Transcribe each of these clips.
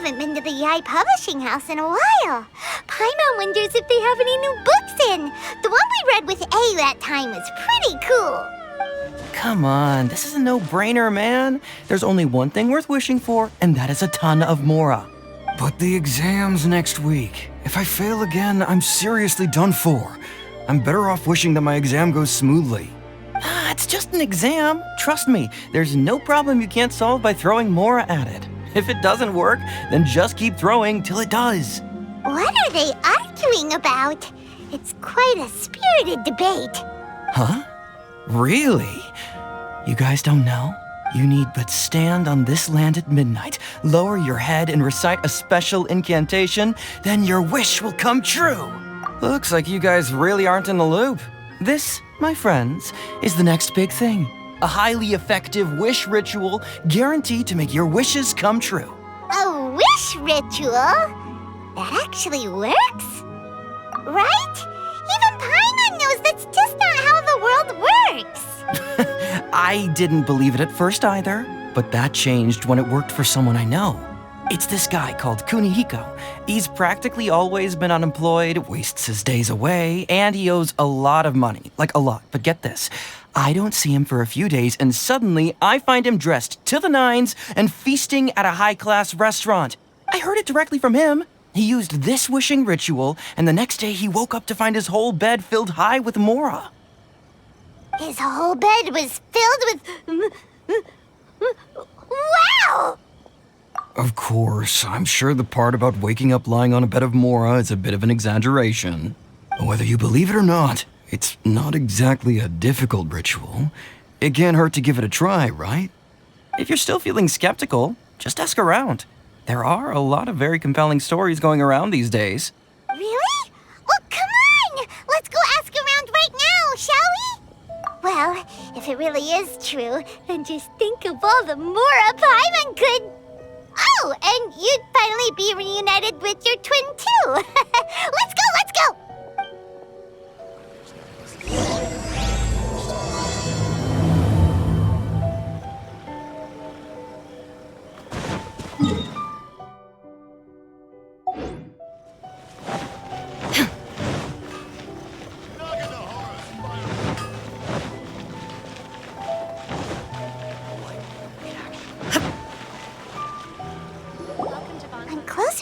haven't been to the Yae Publishing House in a while. Paimon wonders if they have any new books in. The one we read with A that time was pretty cool. Come on, this is a no-brainer, man. There's only one thing worth wishing for, and that is a ton of Mora. But the exam's next week. If I fail again, I'm seriously done for. I'm better off wishing that my exam goes smoothly. It's just an exam. Trust me, there's no problem you can't solve by throwing Mora at it. If it doesn't work, then just keep throwing till it does. What are they arguing about? It's quite a spirited debate. Huh? Really? You guys don't know? You need but stand on this land at midnight, lower your head and recite a special incantation, then your wish will come true. Looks like you guys really aren't in the loop. This, my friends, is the next big thing. A highly effective wish ritual guaranteed to make your wishes come true. A wish ritual? That actually works? Right? Even Paimon knows that's just not how the world works. I didn't believe it at first either, but that changed when it worked for someone I know. It's this guy called Kunihiko. He's practically always been unemployed, wastes his days away, and he owes a lot of money. Like a lot, but get this. I don't see him for a few days, and suddenly I find him dressed to the nines and feasting at a high-class restaurant. I heard it directly from him. He used this wishing ritual, and the next day he woke up to find his whole bed filled high with Mora. His whole bed was filled with... Wow! Of course, I'm sure the part about waking up lying on a bed of Mora is a bit of an exaggeration. Whether you believe it or not, it's not exactly a difficult ritual. It can't hurt to give it a try, right? If you're still feeling skeptical, just ask around. There are a lot of very compelling stories going around these days. Really? Well, come on! Let's go ask around right now, shall we? Well, if it really is true, then just think of all the Mora Paimon could... Oh, and you'd finally be reunited with your twin, too. Let's go, let's go!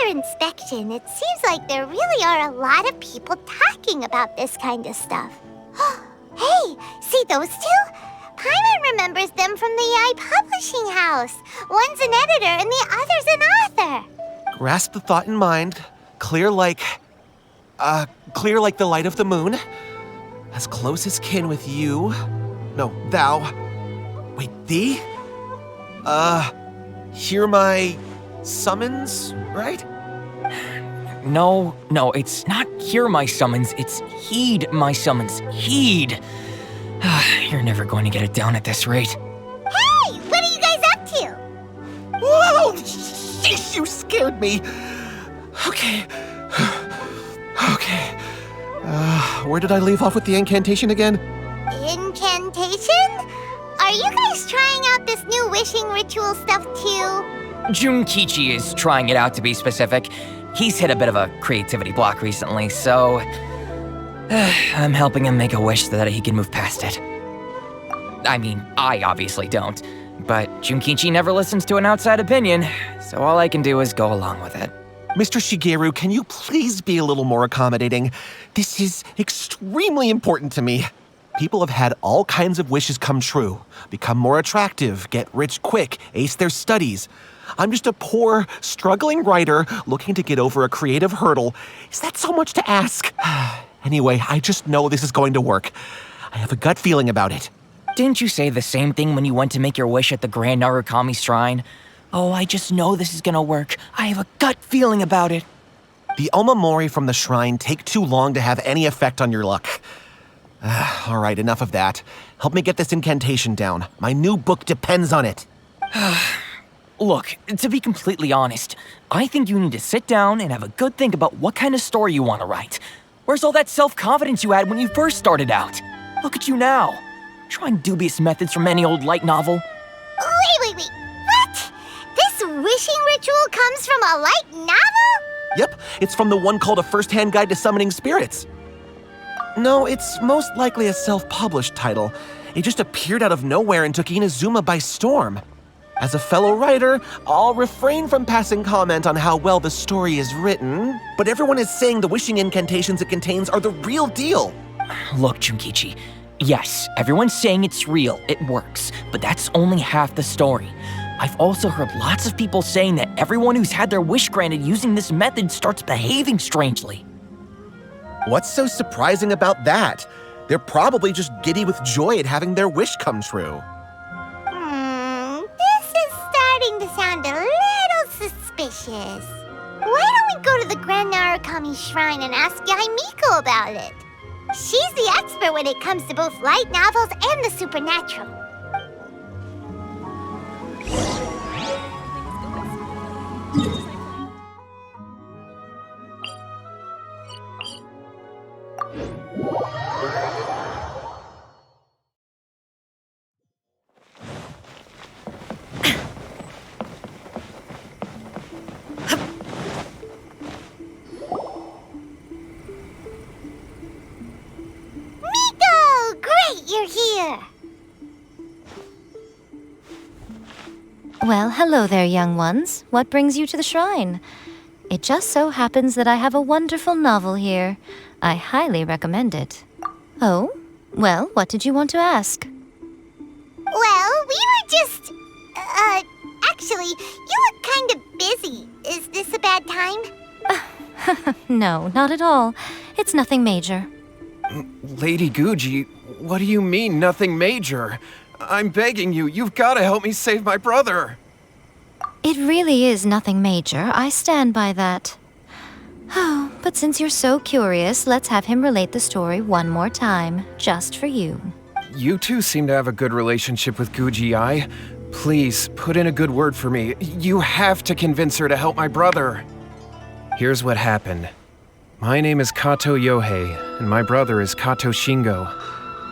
Inspection, it seems like there really are a lot of people talking about this kind of stuff. Hey, see those two? Paimon remembers them from the Yae Publishing House. One's an editor and the other's an author. Grasp the thought in mind. Clear like the light of the moon. As close as kin with you. No, thou. Wait, thee? Hear my summons, right? No, it's not hear my summons, it's heed my summons. Heed! You're never going to get it down at this rate. Hey, what are you guys up to? Whoa! Sheesh, you scared me! Okay. Where did I leave off with the incantation again? Incantation? Are you guys trying out this new wishing ritual stuff too? Junkichi is trying it out, to be specific. He's hit a bit of a creativity block recently, so... I'm helping him make a wish so that he can move past it. I mean, I obviously don't, but Junkichi never listens to an outside opinion, so all I can do is go along with it. Mr. Shigeru, can you please be a little more accommodating? This is extremely important to me. People have had all kinds of wishes come true, become more attractive, get rich quick, ace their studies. I'm just a poor, struggling writer looking to get over a creative hurdle. Is that so much to ask? Anyway, I just know this is going to work. I have a gut feeling about it. Didn't you say the same thing when you went to make your wish at the Great Narukami Shrine? Oh, I just know this is gonna work. I have a gut feeling about it. The omamori from the shrine take too long to have any effect on your luck. All right, enough of that. Help me get this incantation down. My new book depends on it. Look, to be completely honest, I think you need to sit down and have a good think about what kind of story you want to write. Where's all that self-confidence you had when you first started out? Look at you now, trying dubious methods from any old light novel. Wait. What? This wishing ritual comes from a light novel? Yep, it's from the one called A First-Hand Guide to Summoning Spirits. No, it's most likely a self-published title. It just appeared out of nowhere and took Inazuma by storm. As a fellow writer, I'll refrain from passing comment on how well the story is written, but everyone is saying the wishing incantations it contains are the real deal. Look, Junkichi. Yes, everyone's saying it's real, it works, but that's only half the story. I've also heard lots of people saying that everyone who's had their wish granted using this method starts behaving strangely. What's so surprising about that? They're probably just giddy with joy at having their wish come true. This is starting to sound a little suspicious. Why don't we go to the Grand Narukami Shrine and ask Yae Miko about it? She's the expert when it comes to both light novels and the supernatural. Miko! Great, you're here! Well, hello there, young ones. What brings you to the shrine? It just so happens that I have a wonderful novel here. I highly recommend it. Oh? Well, what did you want to ask? Well, we were just... actually, you look kind of busy. Is this a bad time? No, not at all. It's nothing major. Lady Guji, what do you mean, nothing major? I'm begging you, you've got to help me save my brother. It really is nothing major. I stand by that. Oh, but since you're so curious, let's have him relate the story one more time, just for you. You two seem to have a good relationship with Guji Ai. Please, put in a good word for me. You have to convince her to help my brother. Here's what happened. My name is Kato Yohei, and my brother is Kato Shingo.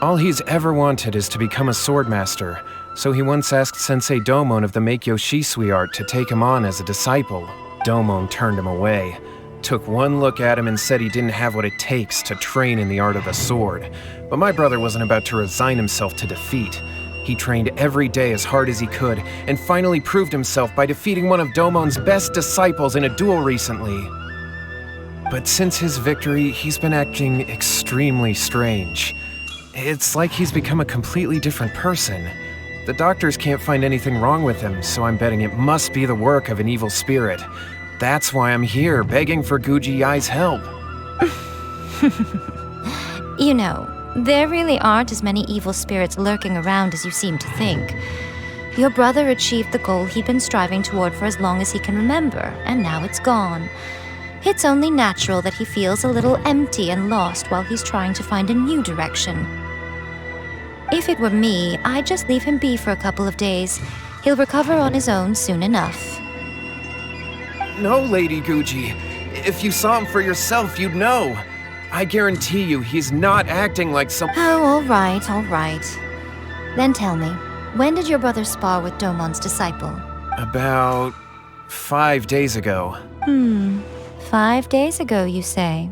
All he's ever wanted is to become a swordmaster, so he once asked Sensei Domon of the Meikyo Shisui art to take him on as a disciple. Domon turned him away, took one look at him and said he didn't have what it takes to train in the art of the sword. But my brother wasn't about to resign himself to defeat. He trained every day as hard as he could, and finally proved himself by defeating one of Domon's best disciples in a duel recently. But since his victory, he's been acting extremely strange. It's like he's become a completely different person. The doctors can't find anything wrong with him, so I'm betting it must be the work of an evil spirit. That's why I'm here, begging for Guji Ai's help. You know, there really aren't as many evil spirits lurking around as you seem to think. Your brother achieved the goal he'd been striving toward for as long as he can remember, and now it's gone. It's only natural that he feels a little empty and lost while he's trying to find a new direction. If it were me, I'd just leave him be for a couple of days. He'll recover on his own soon enough. No, Lady Guji. If you saw him for yourself, you'd know. I guarantee you, he's not acting like some— Oh, all right. Then tell me, when did your brother spar with Domon's disciple? About 5 days ago. 5 days ago, you say?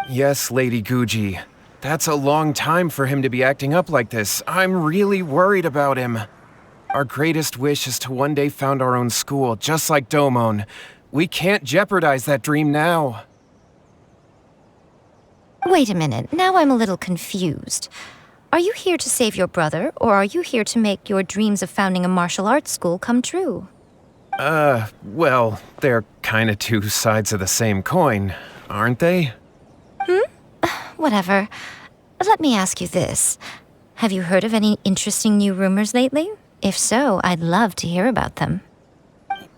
Yes, Lady Guji. That's a long time for him to be acting up like this. I'm really worried about him. Our greatest wish is to one day found our own school, just like Domon. We can't jeopardize that dream now. Wait a minute, now I'm a little confused. Are you here to save your brother, or are you here to make your dreams of founding a martial arts school come true? Well, they're kinda two sides of the same coin, aren't they? Whatever. Let me ask you this. Have you heard of any interesting new rumors lately? If so, I'd love to hear about them.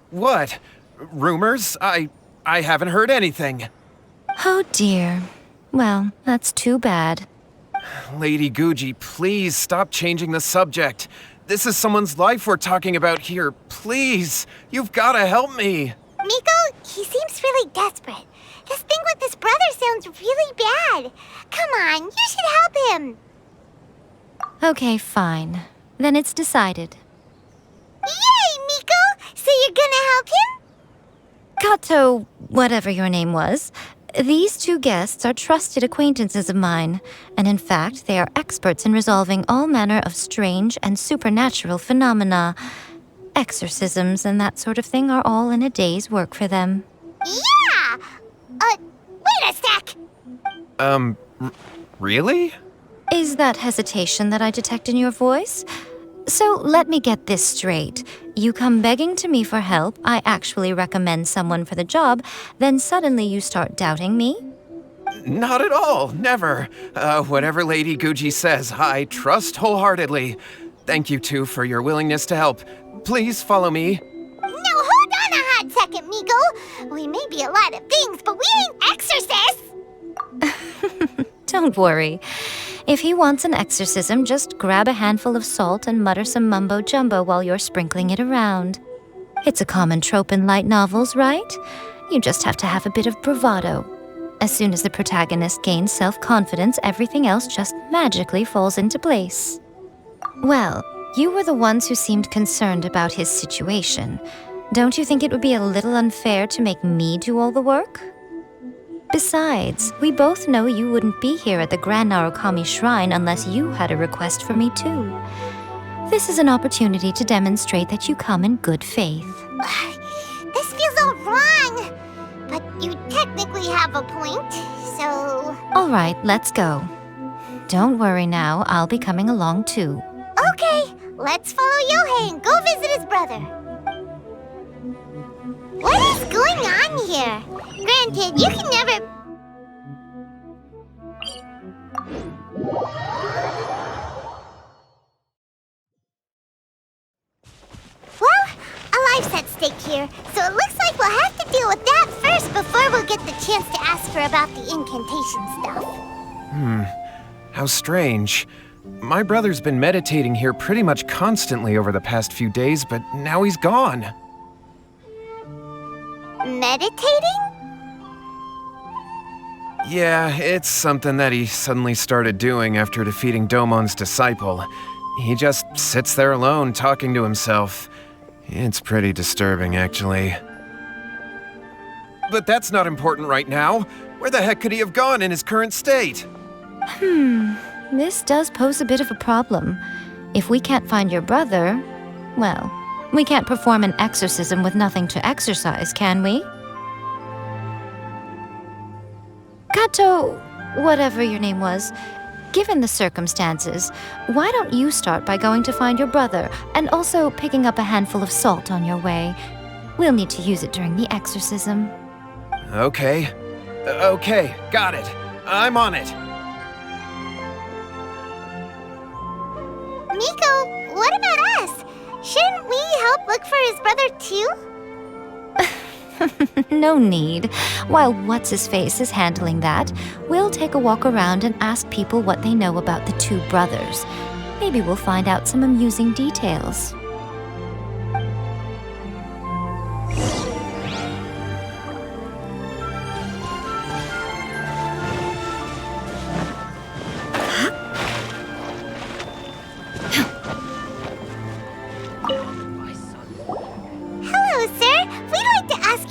What? Rumors? I haven't heard anything. Oh dear. Well, that's too bad. Lady Guji, please stop changing the subject. This is someone's life we're talking about here. Please, you've gotta help me. Miko, he seems really desperate. This thing with his brother sounds really bad. Come on, you should help him. Okay, fine. Then it's decided. Yay, Miko! Kato, whatever your name was, these two guests are trusted acquaintances of mine, and in fact, they are experts in resolving all manner of strange and supernatural phenomena. Exorcisms and that sort of thing are all in a day's work for them. Yeah! Wait a sec! Really? Is that hesitation that I detect in your voice? So let me get this straight. You come begging to me for help, I actually recommend someone for the job, then suddenly you start doubting me? Not at all, never. Whatever Lady Guji says, I trust wholeheartedly. Thank you two for your willingness to help. Please follow me. No, hold on a hot second, Miko. We may be a lot of things, but we ain't exorcists! Don't worry. If he wants an exorcism, just grab a handful of salt and mutter some mumbo-jumbo while you're sprinkling it around. It's a common trope in light novels, right? You just have to have a bit of bravado. As soon as the protagonist gains self-confidence, everything else just magically falls into place. Well, you were the ones who seemed concerned about his situation. Don't you think it would be a little unfair to make me do all the work? Besides, we both know you wouldn't be here at the Grand Narukami Shrine unless you had a request for me too. This is an opportunity to demonstrate that you come in good faith. This feels all wrong, but you technically have a point, so... All right, let's go. Don't worry now, I'll be coming along too. Okay, let's follow Yohei and go visit his brother. What is going on here? Granted, you can never... Well, a life's at stake here, so it looks like we'll have to deal with that first before we'll get the chance to ask her about the incantation stuff. How strange. My brother's been meditating here pretty much constantly over the past few days, but now he's gone. Meditating? Yeah, it's something that he suddenly started doing after defeating Domon's disciple. He just sits there alone, talking to himself. It's pretty disturbing, actually. But that's not important right now. Where the heck could he have gone in his current state? This does pose a bit of a problem. If we can't find your brother, well, we can't perform an exorcism with nothing to exorcise, can we? Kato, whatever your name was, given the circumstances, why don't you start by going to find your brother and also picking up a handful of salt on your way? We'll need to use it during the exorcism. Okay. Okay, got it. I'm on it. Miko, what about us? Shouldn't we help look for his brother too? No need. While What's-His-Face is handling that, we'll take a walk around and ask people what they know about the two brothers. Maybe we'll find out some amusing details.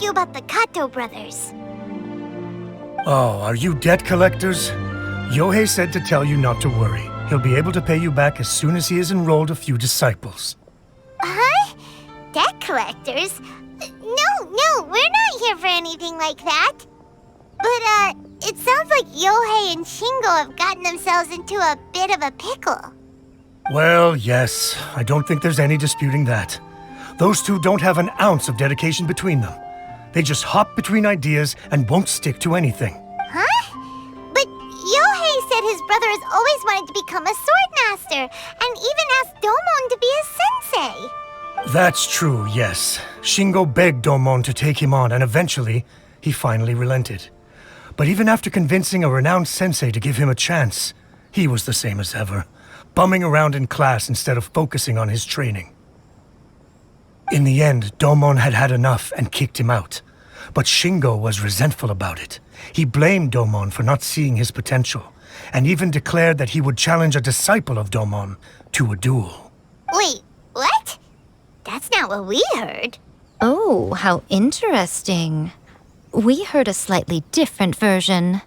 About the Kato brothers. Oh, are you debt collectors? Yohei said to tell you not to worry. He'll be able to pay you back as soon as he has enrolled a few disciples. Huh? Debt collectors? No, we're not here for anything like that. But, it sounds like Yohei and Shingo have gotten themselves into a bit of a pickle. Well, yes. I don't think there's any disputing that. Those two don't have an ounce of dedication between them. They just hop between ideas and won't stick to anything. Huh? But Yohei said his brother has always wanted to become a sword master, and even asked Domon to be his sensei. That's true, yes. Shingo begged Domon to take him on, and eventually, he finally relented. But even after convincing a renowned sensei to give him a chance, he was the same as ever, bumming around in class instead of focusing on his training. In the end, Domon had had enough and kicked him out. But Shingo was resentful about it. He blamed Domon for not seeing his potential, and even declared that he would challenge a disciple of Domon to a duel. Wait, what? That's not what we heard. Oh, how interesting. We heard a slightly different version.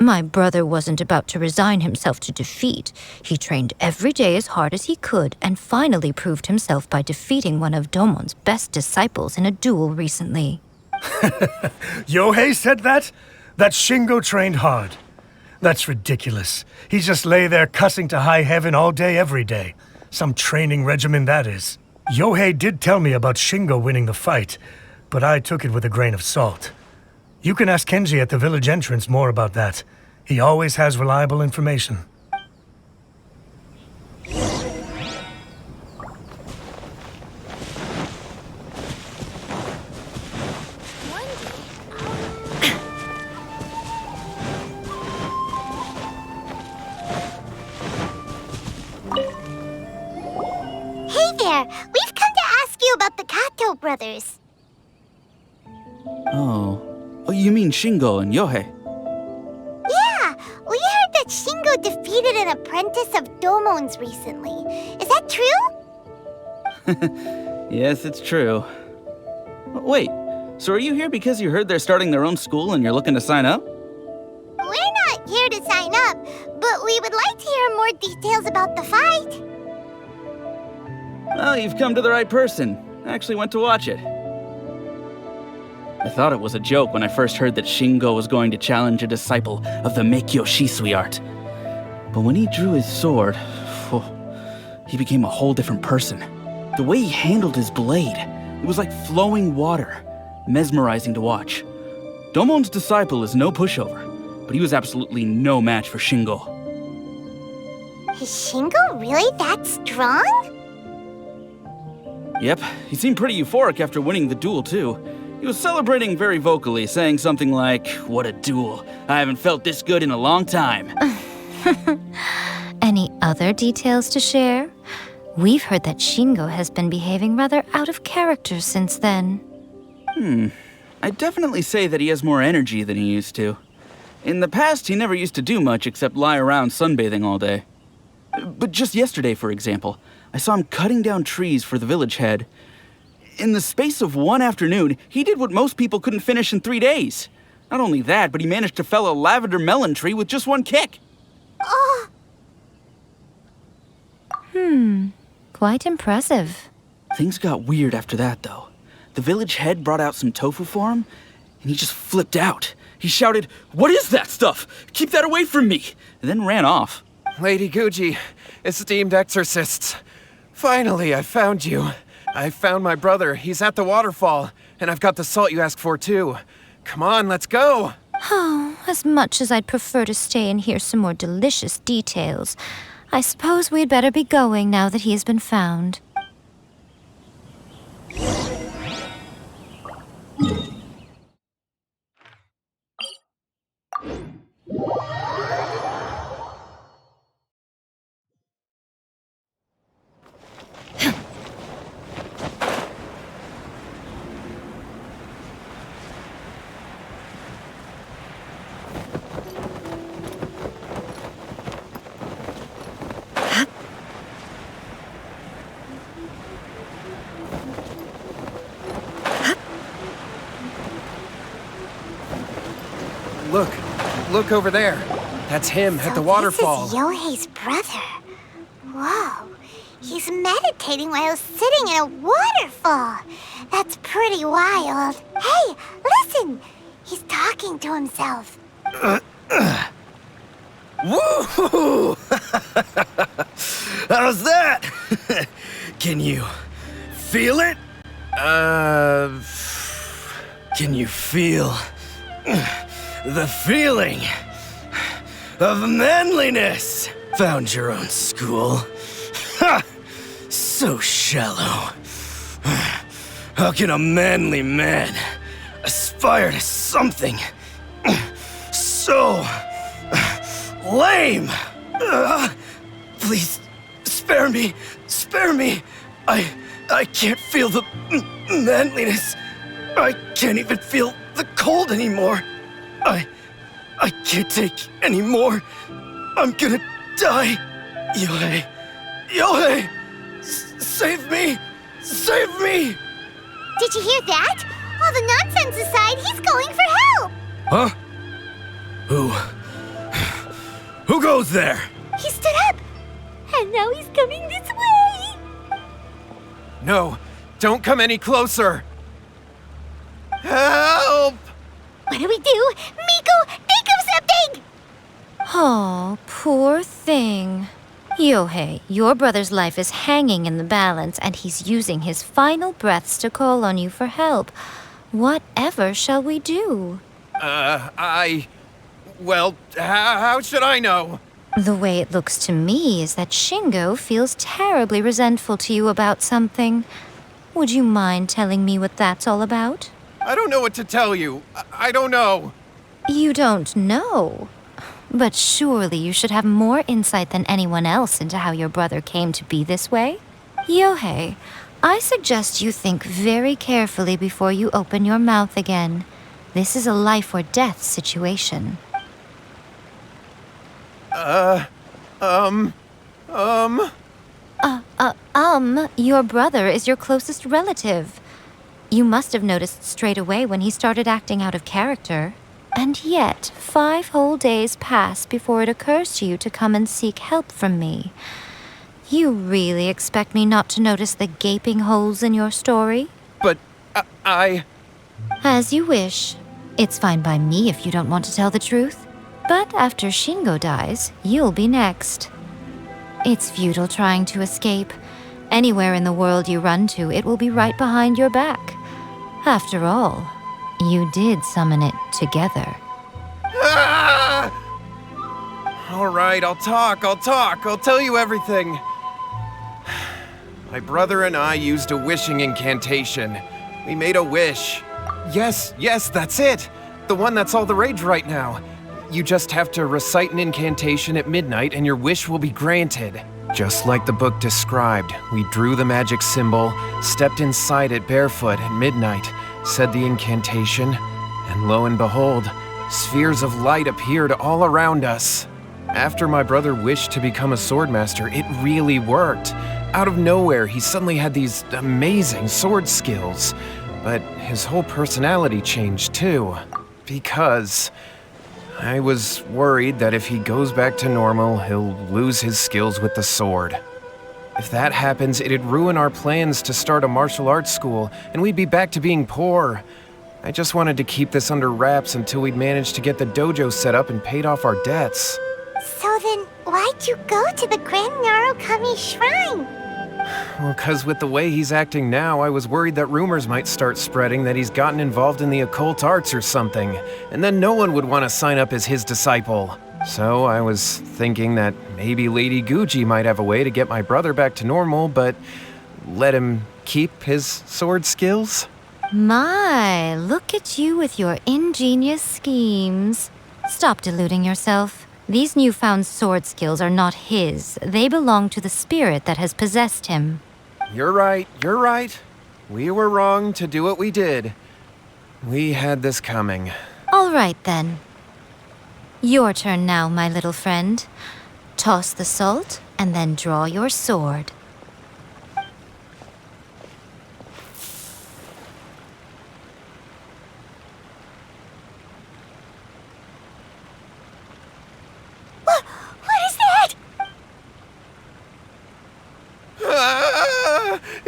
My brother wasn't about to resign himself to defeat. He trained every day as hard as he could and finally proved himself by defeating one of Domon's best disciples in a duel recently. Yohei said that? That Shingo trained hard. That's ridiculous. He just lay there cussing to high heaven all day, every day. Some training regimen, that is. Yohei did tell me about Shingo winning the fight, but I took it with a grain of salt. You can ask Kenji at the village entrance more about that. He always has reliable information. Hey there! We've come to ask you about the Kato brothers. Oh, you mean Shingo and Yohei? Yeah, we heard that Shingo defeated an apprentice of Domon's recently. Is that true? Yes, it's true. Wait, so are you here because you heard they're starting their own school and you're looking to sign up? We're not here to sign up, but we would like to hear more details about the fight. Well, you've come to the right person. I actually went to watch it. I thought it was a joke when I first heard that Shingo was going to challenge a disciple of the Meikyo Shisui art. But when he drew his sword, he became a whole different person. The way he handled his blade, it was like flowing water, mesmerizing to watch. Domon's disciple is no pushover, but he was absolutely no match for Shingo. Is Shingo really that strong? Yep, he seemed pretty euphoric after winning the duel too. He was celebrating very vocally, saying something like, "What a duel. I haven't felt this good in a long time." Any other details to share? We've heard that Shingo has been behaving rather out of character since then. I'd definitely say that he has more energy than he used to. In the past, he never used to do much except lie around sunbathing all day. But just yesterday, for example, I saw him cutting down trees for the village head. In the space of one afternoon, he did what most people couldn't finish in 3 days. Not only that, but he managed to fell a lavender melon tree with just one kick. Oh, Quite impressive. Things got weird after that, though. The village head brought out some tofu for him, and he just flipped out. He shouted, "What is that stuff? Keep that away from me!" and then ran off. Lady Guji, esteemed exorcists. Finally, I found you. I found my brother. He's at the waterfall, and I've got the salt you asked for, too. Come on, let's go. Oh, as much as I'd prefer to stay and hear some more delicious details, I suppose we'd better be going now that he has been found. Look over there. That's him at the waterfall. This is Yohei's brother. Whoa. He's meditating while sitting in a waterfall. That's pretty wild. Hey, listen. He's talking to himself. Woo! How's that? Can you feel it? Can you feel the feeling of manliness? Found your own school. Ha! So shallow. How can a manly man aspire to something so lame? Please, spare me. Spare me. I can't feel the manliness. I can't even feel the cold anymore. I can't take any more. I'm gonna die. Yohei. Yohei! Save me! Save me! Did you hear that? All the nonsense aside, he's going for help! Huh? Who goes there? He stood up! And now he's coming this way! No, don't come any closer! Help! What do we do? Miko, think of something! Oh, poor thing. Yohei, your brother's life is hanging in the balance, and he's using his final breaths to call on you for help. Whatever shall we do? Well, how should I know? The way it looks to me is that Shingo feels terribly resentful to you about something. Would you mind telling me what that's all about? I don't know what to tell you. I don't know. You don't know? But surely you should have more insight than anyone else into how your brother came to be this way? Yohei, I suggest you think very carefully before you open your mouth again. This is a life or death situation. Your brother is your closest relative. You must have noticed straight away when he started acting out of character. And yet, 5 whole days pass before it occurs to you to come and seek help from me. You really expect me not to notice the gaping holes in your story? But, As you wish. It's fine by me if you don't want to tell the truth. But after Shingo dies, you'll be next. It's futile trying to escape. Anywhere in the world you run to, it will be right behind your back. After all, you did summon it together. All right, I'll talk. I'll tell you everything. My brother and I used a wishing incantation. We made a wish. Yes, that's it. The one that's all the rage right now. You just have to recite an incantation at midnight and your wish will be granted. Just like the book described, we drew the magic symbol, stepped inside it barefoot at midnight, said the incantation, and lo and behold, spheres of light appeared all around us. After my brother wished to become a swordmaster, it really worked. Out of nowhere, he suddenly had these amazing sword skills. But his whole personality changed too. Because I was worried that if he goes back to normal, he'll lose his skills with the sword. If that happens, it'd ruin our plans to start a martial arts school, and we'd be back to being poor. I just wanted to keep this under wraps until we'd managed to get the dojo set up and paid off our debts. So then, why'd you go to the Great Narukami Shrine? Well, 'cause with the way he's acting now, I was worried that rumors might start spreading that he's gotten involved in the occult arts or something, and then no one would want to sign up as his disciple. So I was thinking that maybe Lady Guji might have a way to get my brother back to normal, but let him keep his sword skills? My, look at you with your ingenious schemes. Stop deluding yourself. These newfound sword skills are not his. They belong to the spirit that has possessed him. You're right. We were wrong to do what we did. We had this coming. All right, then. Your turn now, my little friend. Toss the salt, and then draw your sword.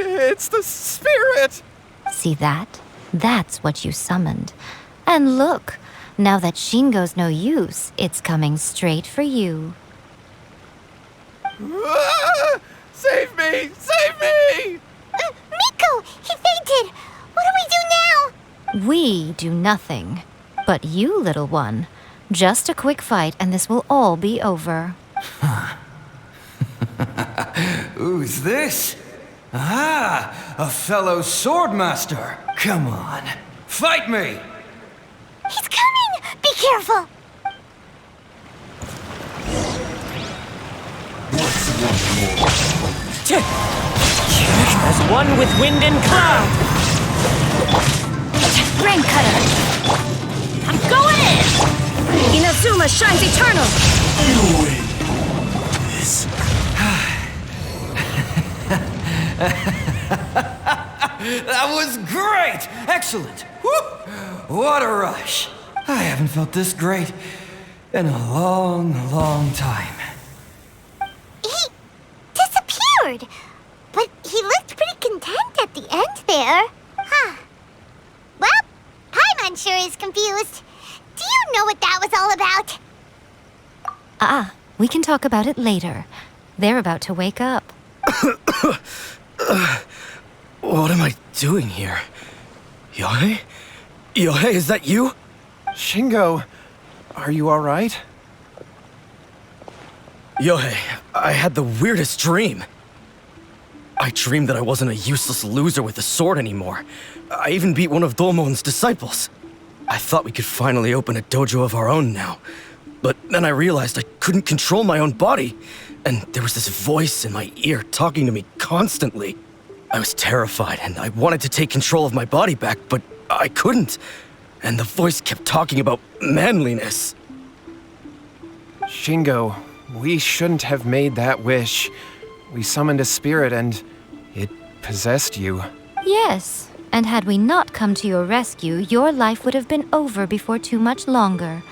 It's the spirit! See that? That's what you summoned. And look, now that Shingo's no use, it's coming straight for you. Save me! Save me! Miko, he fainted! What do we do now? We do nothing. But you, little one, just a quick fight and this will all be over. Who's this? Ah, a fellow swordmaster. Come on, fight me! He's coming! Be careful! As one with wind and cloud! Rain cutter! I'm going in! Inazuma shines eternal! That was great! Excellent! Woo! What a rush! I haven't felt this great in a long, long time. He disappeared, but he looked pretty content at the end there. Huh. Well, Paimon sure is confused. Do you know what that was all about? We can talk about it later. They're about to wake up. What am I doing here? Yae? Yae, is that you? Shingo, are you alright? Yae, I had the weirdest dream. I dreamed that I wasn't a useless loser with a sword anymore. I even beat one of Domon's disciples. I thought we could finally open a dojo of our own now. But then I realized I couldn't control my own body, and there was this voice in my ear talking to me constantly. I was terrified, and I wanted to take control of my body back, but I couldn't. And the voice kept talking about manliness. Shingo, we shouldn't have made that wish. We summoned a spirit and it possessed you. Yes, and had we not come to your rescue, your life would have been over before too much longer.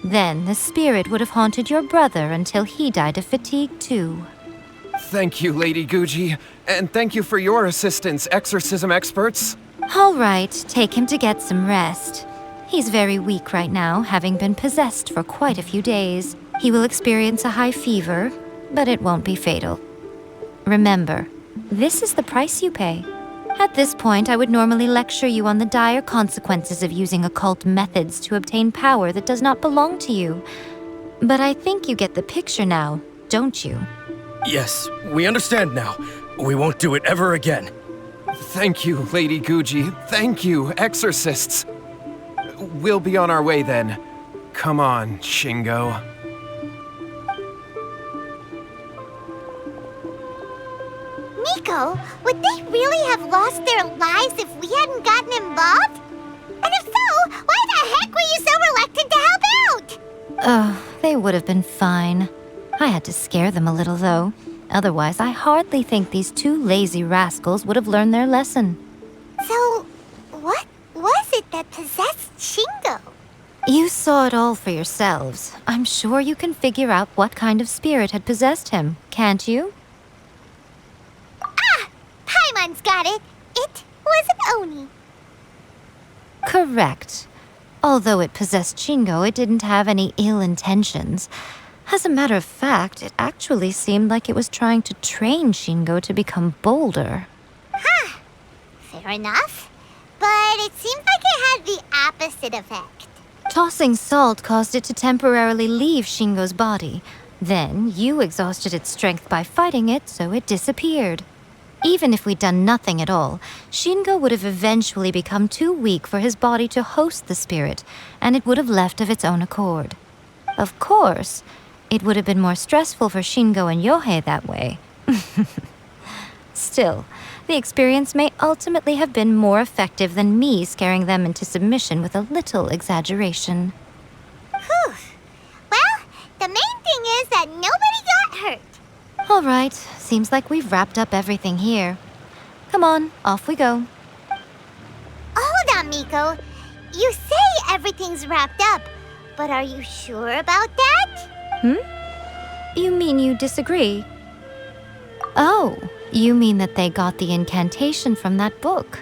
Then the spirit would have haunted your brother until he died of fatigue too. Thank you, Lady Guji, and thank you for your assistance, exorcism experts. All right, take him to get some rest. He's very weak right now, having been possessed for quite a few days. He will experience a high fever, but it won't be fatal. Remember, this is the price you pay. At this point, I would normally lecture you on the dire consequences of using occult methods to obtain power that does not belong to you. But I think you get the picture now, don't you? Yes, we understand now. We won't do it ever again. Thank you, Lady Guji. Thank you, exorcists. We'll be on our way then. Come on, Shingo. Miko, would they really have lost their lives if we hadn't gotten involved? And if so, why the heck were you so reluctant to help out? Oh, they would have been fine. I had to scare them a little, though. Otherwise, I hardly think these two lazy rascals would have learned their lesson. So, what was it that possessed Shingo? You saw it all for yourselves. I'm sure you can figure out what kind of spirit had possessed him, can't you? Paimon's got it. It was an Oni. Correct. Although it possessed Shingo, it didn't have any ill intentions. As a matter of fact, it actually seemed like it was trying to train Shingo to become bolder. Huh. Fair enough. But it seemed like it had the opposite effect. Tossing salt caused it to temporarily leave Shingo's body. Then, you exhausted its strength by fighting it, so it disappeared. Even if we'd done nothing at all, Shingo would have eventually become too weak for his body to host the spirit, and it would have left of its own accord. Of course, it would have been more stressful for Shingo and Yohei that way. Still, the experience may ultimately have been more effective than me scaring them into submission with a little exaggeration. Whew. Well, the main thing is that nobody got hurt. All right, seems like we've wrapped up everything here. Come on, off we go. Hold on, Miko. You say everything's wrapped up, but are you sure about that? You mean you disagree? Oh, you mean that they got the incantation from that book.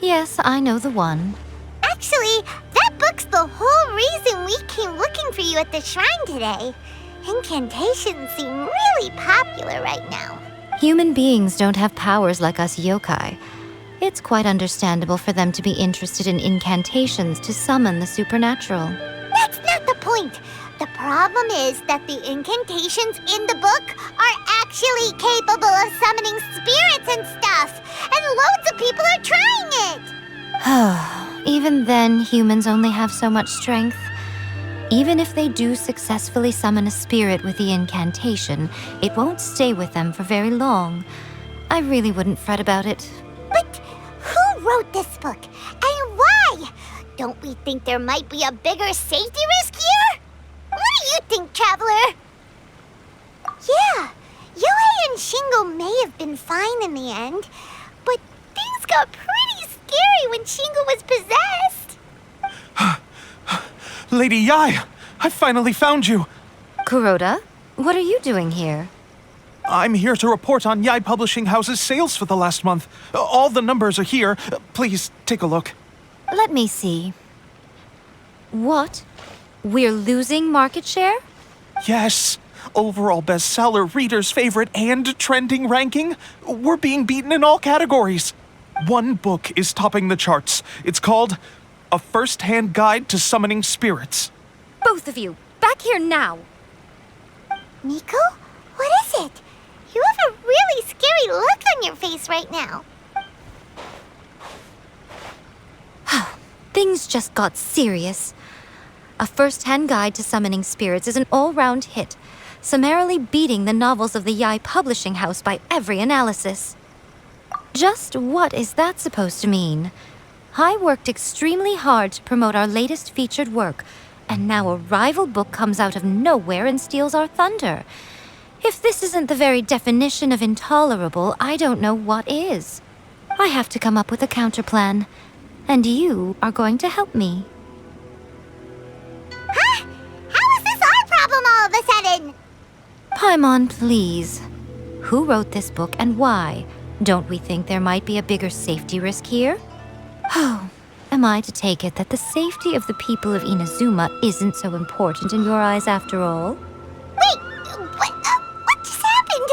Yes, I know the one. Actually, that book's the whole reason we came looking for you at the shrine today. Incantations seem really popular right now. Human beings don't have powers like us yokai. It's quite understandable for them to be interested in incantations to summon the supernatural. That's not the point. The problem is that the incantations in the book are actually capable of summoning spirits and stuff, and loads of people are trying it. Even then, humans only have so much strength. Even if they do successfully summon a spirit with the incantation, it won't stay with them for very long. I really wouldn't fret about it. But who wrote this book, and why? Don't we think there might be a bigger safety risk here? What do you think, Traveler? Yeah, Yohei and Shingo may have been fine in the end, but things books got pretty scary when Shingo was possessed. Lady Yae, I finally found you. Kuroda, what are you doing here? I'm here to report on Yae Publishing House's sales for the last month. All the numbers are here. Please take a look. Let me see. What? We're losing market share? Yes. Overall bestseller, readers' favorite, and trending ranking. We're being beaten in all categories. One book is topping the charts. It's called A First-Hand Guide to Summoning Spirits. Both of you, back here now! Miko? What is it? You have a really scary look on your face right now. Things just got serious. A First-Hand Guide to Summoning Spirits is an all-round hit, summarily beating the novels of the Yae Publishing House by every analysis. Just what is that supposed to mean? I worked extremely hard to promote our latest featured work, and now a rival book comes out of nowhere and steals our thunder. If this isn't the very definition of intolerable, I don't know what is. I have to come up with a counterplan, and you are going to help me. Huh? How is this our problem all of a sudden? Paimon, please. Who wrote this book and why? Don't we think there might be a bigger safety risk here? Oh, am I to take it that the safety of the people of Inazuma isn't so important in your eyes after all? Wait, what just happened?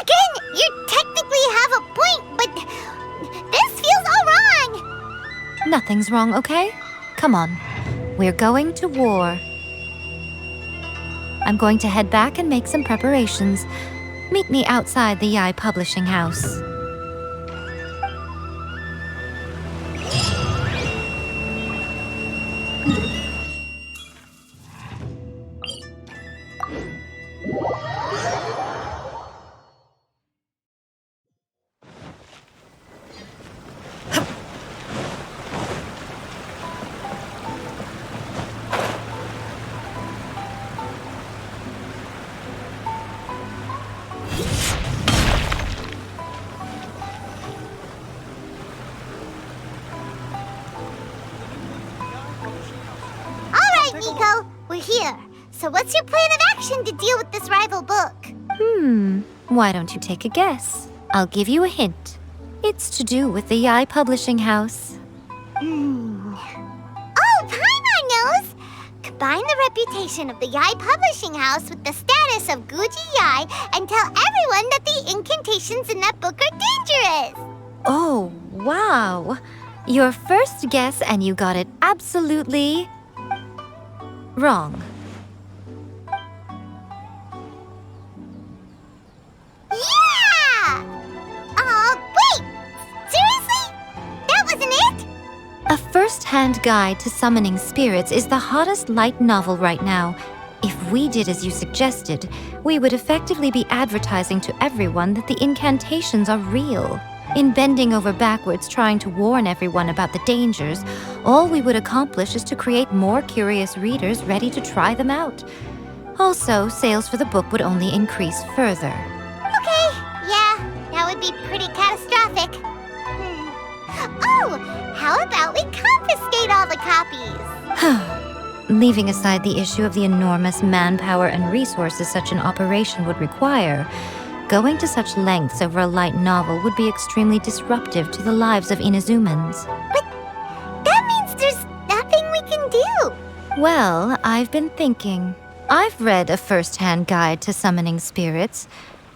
Again, you technically have a point, but this feels all wrong. Nothing's wrong, okay? Come on. We're going to war. I'm going to head back and make some preparations. Meet me outside the Yae Publishing House. Miko, we're here. So what's your plan of action to deal with this rival book? Why don't you take a guess? I'll give you a hint. It's to do with the Yae Publishing House. Oh, Paimon knows! Combine the reputation of the Yae Publishing House with the status of Guji Yae and tell everyone that the incantations in that book are dangerous! Oh, wow. Your first guess and you got it absolutely wrong. Yeah! Wait! Seriously? That wasn't it? A First-Hand Guide to Summoning Spirits is the hottest light novel right now. If we did as you suggested, we would effectively be advertising to everyone that the incantations are real. In bending over backwards trying to warn everyone about the dangers, all we would accomplish is to create more curious readers ready to try them out. Also, sales for the book would only increase further. Okay, yeah, that would be pretty catastrophic. Oh, how about we confiscate all the copies? Leaving aside the issue of the enormous manpower and resources such an operation would require, going to such lengths over a light novel would be extremely disruptive to the lives of Inazumans. But that means there's nothing we can do. Well, I've been thinking. I've read A First-Hand Guide to Summoning Spirits.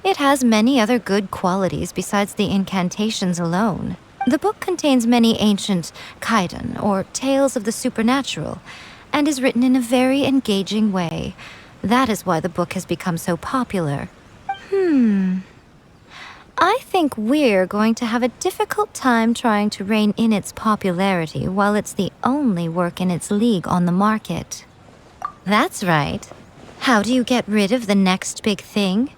It has many other good qualities besides the incantations alone. The book contains many ancient kaidan, or tales of the supernatural, and is written in a very engaging way. That is why the book has become so popular. I think we're going to have a difficult time trying to rein in its popularity while it's the only work in its league on the market. That's right. How do you get rid of the next big thing?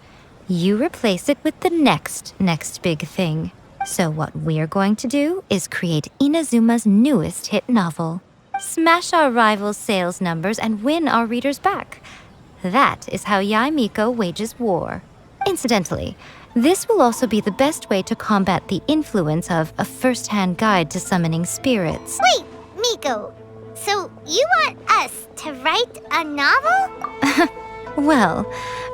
You replace it with the next big thing. So what we're going to do is create Inazuma's newest hit novel. Smash our rivals' sales numbers and win our readers back. That is how Yae Miko wages war. Incidentally, this will also be the best way to combat the influence of a first-hand guide to summoning spirits. Wait, Miko. So you want us to write a novel? Well,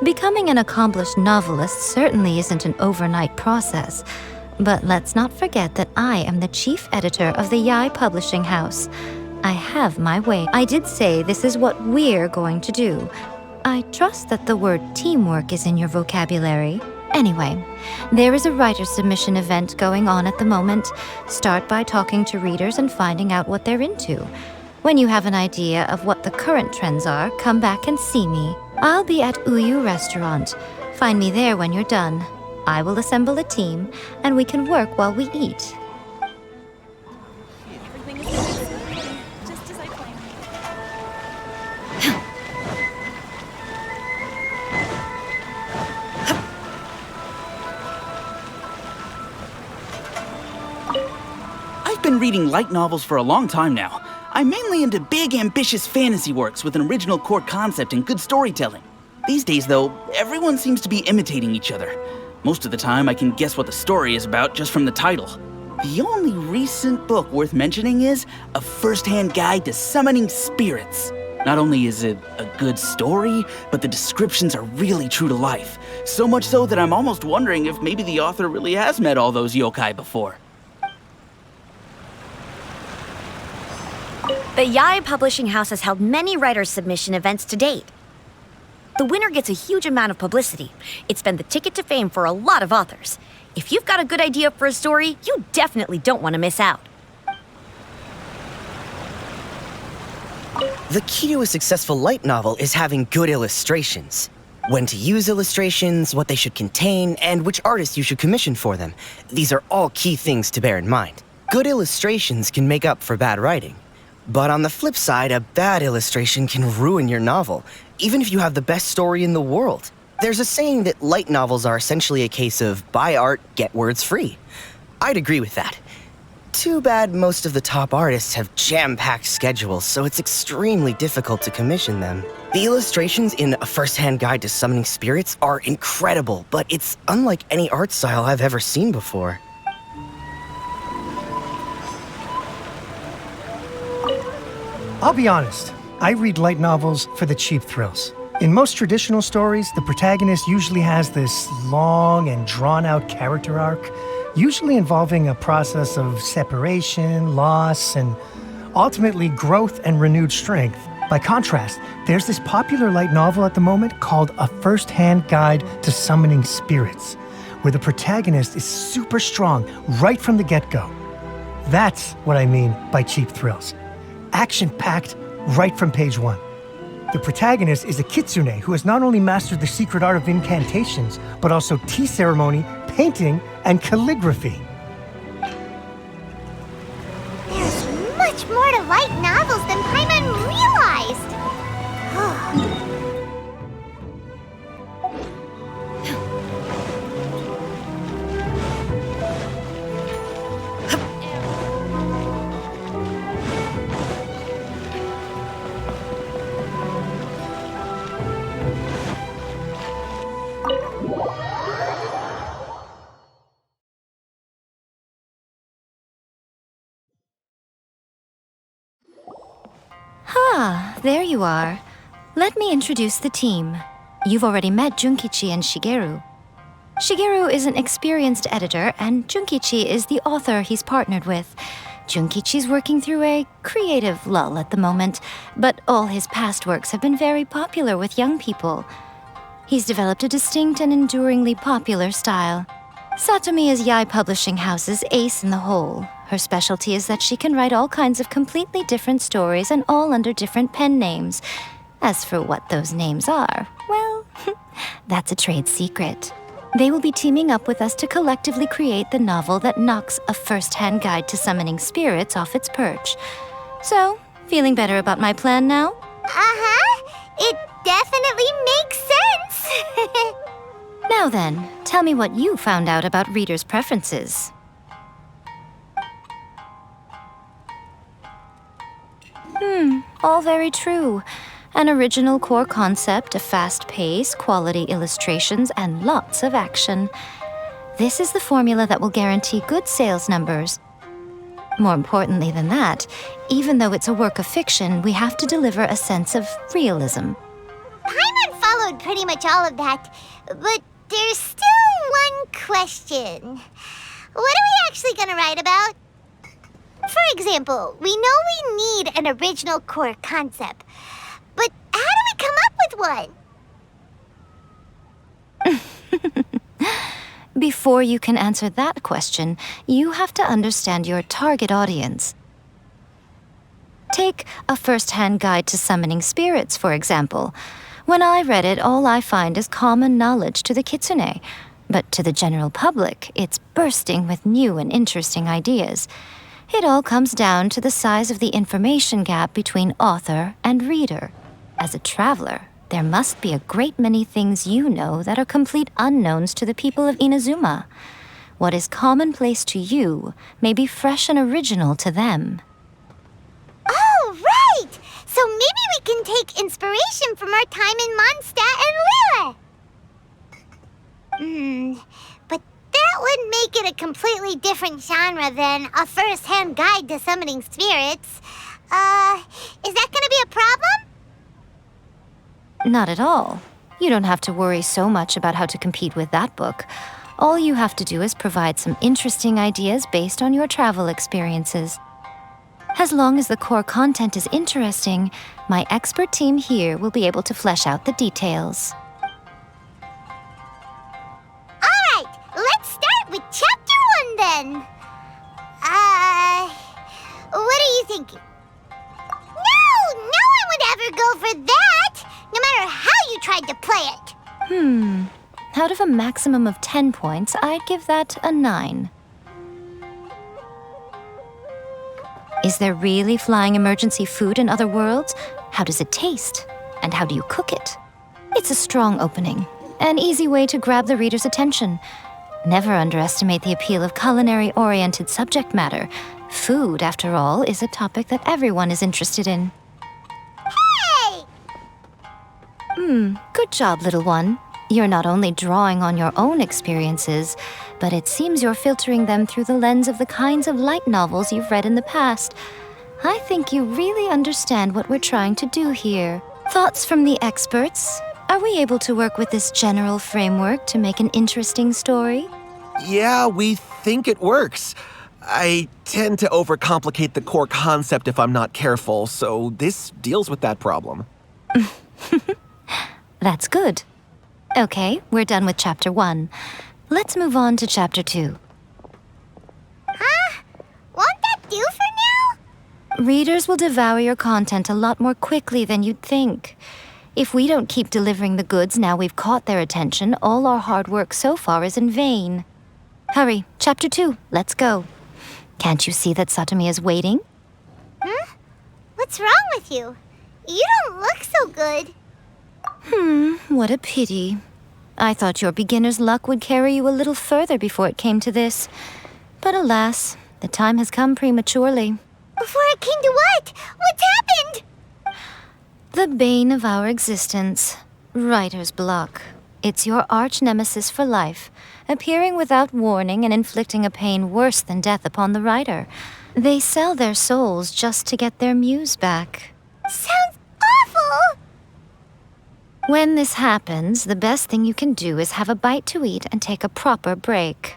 becoming an accomplished novelist certainly isn't an overnight process. But let's not forget that I am the chief editor of the Yae Publishing House. I have my way. I did say this is what we're going to do. I trust that the word teamwork is in your vocabulary. Anyway, there is a writer submission event going on at the moment. Start by talking to readers and finding out what they're into. When you have an idea of what the current trends are, come back and see me. I'll be at Uyu Restaurant. Find me there when you're done. I will assemble a team, and we can work while we eat. Everything is going just as I planned. I've been reading light novels for a long time now. I'm mainly into big, ambitious fantasy works with an original core concept and good storytelling. These days, though, everyone seems to be imitating each other. Most of the time, I can guess what the story is about just from the title. The only recent book worth mentioning is A First-Hand Guide to Summoning Spirits. Not only is it a good story, but the descriptions are really true to life. So much so that I'm almost wondering if maybe the author really has met all those yokai before. The Yae Publishing House has held many writers' submission events to date. The winner gets a huge amount of publicity. It's been the ticket to fame for a lot of authors. If you've got a good idea for a story, you definitely don't want to miss out. The key to a successful light novel is having good illustrations. When to use illustrations, what they should contain, and which artist you should commission for them. These are all key things to bear in mind. Good illustrations can make up for bad writing. But on the flip side, a bad illustration can ruin your novel, even if you have the best story in the world. There's a saying that light novels are essentially a case of buy art, get words free. I'd agree with that. Too bad most of the top artists have jam-packed schedules, so it's extremely difficult to commission them. The illustrations in A First-Hand Guide to Summoning Spirits are incredible, but it's unlike any art style I've ever seen before. I'll be honest, I read light novels for the cheap thrills. In most traditional stories, the protagonist usually has this long and drawn-out character arc, usually involving a process of separation, loss, and ultimately growth and renewed strength. By contrast, there's this popular light novel at the moment called A First-Hand Guide to Summoning Spirits, where the protagonist is super strong right from the get-go. That's what I mean by cheap thrills. Action-packed right from page one. The protagonist is a kitsune who has not only mastered the secret art of incantations, but also tea ceremony, painting, and calligraphy. There's much more to light novels than Paimon realized. Ah, there you are. Let me introduce the team. You've already met Junkichi and Shigeru. Shigeru is an experienced editor, and Junkichi is the author he's partnered with. Junkichi's working through a creative lull at the moment, but all his past works have been very popular with young people. He's developed a distinct and enduringly popular style. Satomi is Yae Publishing House's ace in the hole. Her specialty is that she can write all kinds of completely different stories and all under different pen names. As for what those names are, well, that's a trade secret. They will be teaming up with us to collectively create the novel that knocks A First-Hand Guide to Summoning Spirits off its perch. So, feeling better about my plan now? Uh-huh. It definitely makes sense. Now then, tell me what you found out about readers' preferences. All very true. An original core concept, a fast pace, quality illustrations, and lots of action. This is the formula that will guarantee good sales numbers. More importantly than that, even though it's a work of fiction, we have to deliver a sense of realism. Paimon followed pretty much all of that, but there's still one question. What are we actually gonna write about? For example, we know we need an original core concept, but how do we come up with one? Before you can answer that question, you have to understand your target audience. Take a first-hand guide to summoning spirits, for example. When I read it, all I find is common knowledge to the kitsune. But to the general public, it's bursting with new and interesting ideas. It all comes down to the size of the information gap between author and reader. As a traveler, there must be a great many things you know that are complete unknowns to the people of Inazuma. What is commonplace to you may be fresh and original to them. Oh, right! So maybe we can take inspiration from our time in Mondstadt and Lille. But that would make it a completely different genre than a first-hand guide to summoning spirits. Is that gonna be a problem? Not at all. You don't have to worry so much about how to compete with that book. All you have to do is provide some interesting ideas based on your travel experiences. As long as the core content is interesting, my expert team here will be able to flesh out the details. Alright, let's start with Chapter 1 then. What are you thinking? No one would ever go for that, no matter how you tried to play it. Out of a maximum of 10 points, I'd give that a 9. Is there really flying emergency food in other worlds? How does it taste? And how do you cook it? It's a strong opening, an easy way to grab the reader's attention. Never underestimate the appeal of culinary-oriented subject matter. Food, after all, is a topic that everyone is interested in. Hey! Good job, little one. You're not only drawing on your own experiences, but it seems you're filtering them through the lens of the kinds of light novels you've read in the past. I think you really understand what we're trying to do here. Thoughts from the experts? Are we able to work with this general framework to make an interesting story? Yeah, we think it works. I tend to overcomplicate the core concept if I'm not careful, so this deals with that problem. That's good. Okay, we're done with Chapter 1. Let's move on to Chapter 2. Huh? Won't that do for now? Readers will devour your content a lot more quickly than you'd think. If we don't keep delivering the goods now we've caught their attention, all our hard work so far is in vain. Hurry, Chapter 2, let's go. Can't you see that Satomi is waiting? What's wrong with you? You don't look so good. What a pity. I thought your beginner's luck would carry you a little further before it came to this. But alas, the time has come prematurely. Before it came to what? What's happened? The bane of our existence, writer's block. It's your arch nemesis for life, appearing without warning and inflicting a pain worse than death upon the writer. They sell their souls just to get their muse back. Sounds awful! When this happens, the best thing you can do is have a bite to eat and take a proper break.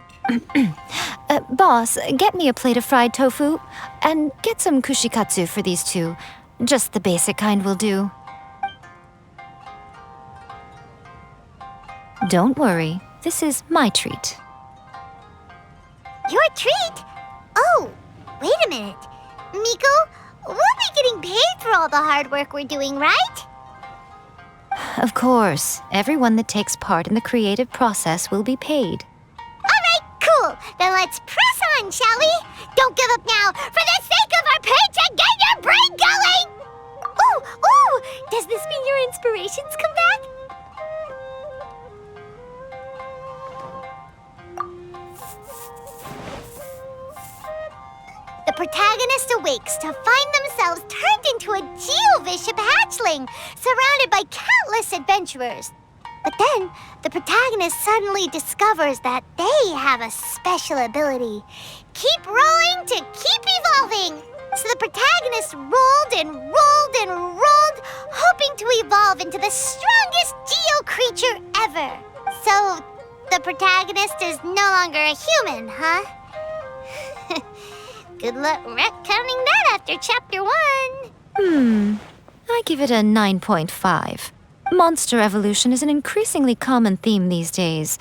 Boss, get me a plate of fried tofu, and get some kushikatsu for these two. Just the basic kind will do. Don't worry, this is my treat. Your treat? Oh, wait a minute. Miko, we'll be getting paid for all the hard work we're doing, right? Of course, everyone that takes part in the creative process will be paid. Alright, cool. Then let's press on, shall we? Don't give up now. For the sake of our paycheck, get your brain going! Ooh! Does this mean your inspirations come back? The protagonist awakes to find themselves turned into a geovicious hatchling, surrounded by countless adventurers. But then, the protagonist suddenly discovers that they have a special ability. Keep rolling to keep evolving! So the protagonist rolled and rolled and rolled, hoping to evolve into the strongest geo creature ever. So, the protagonist is no longer a human, huh? Good luck retconning that after chapter 1. I give it a 9.5. Monster evolution is an increasingly common theme these days.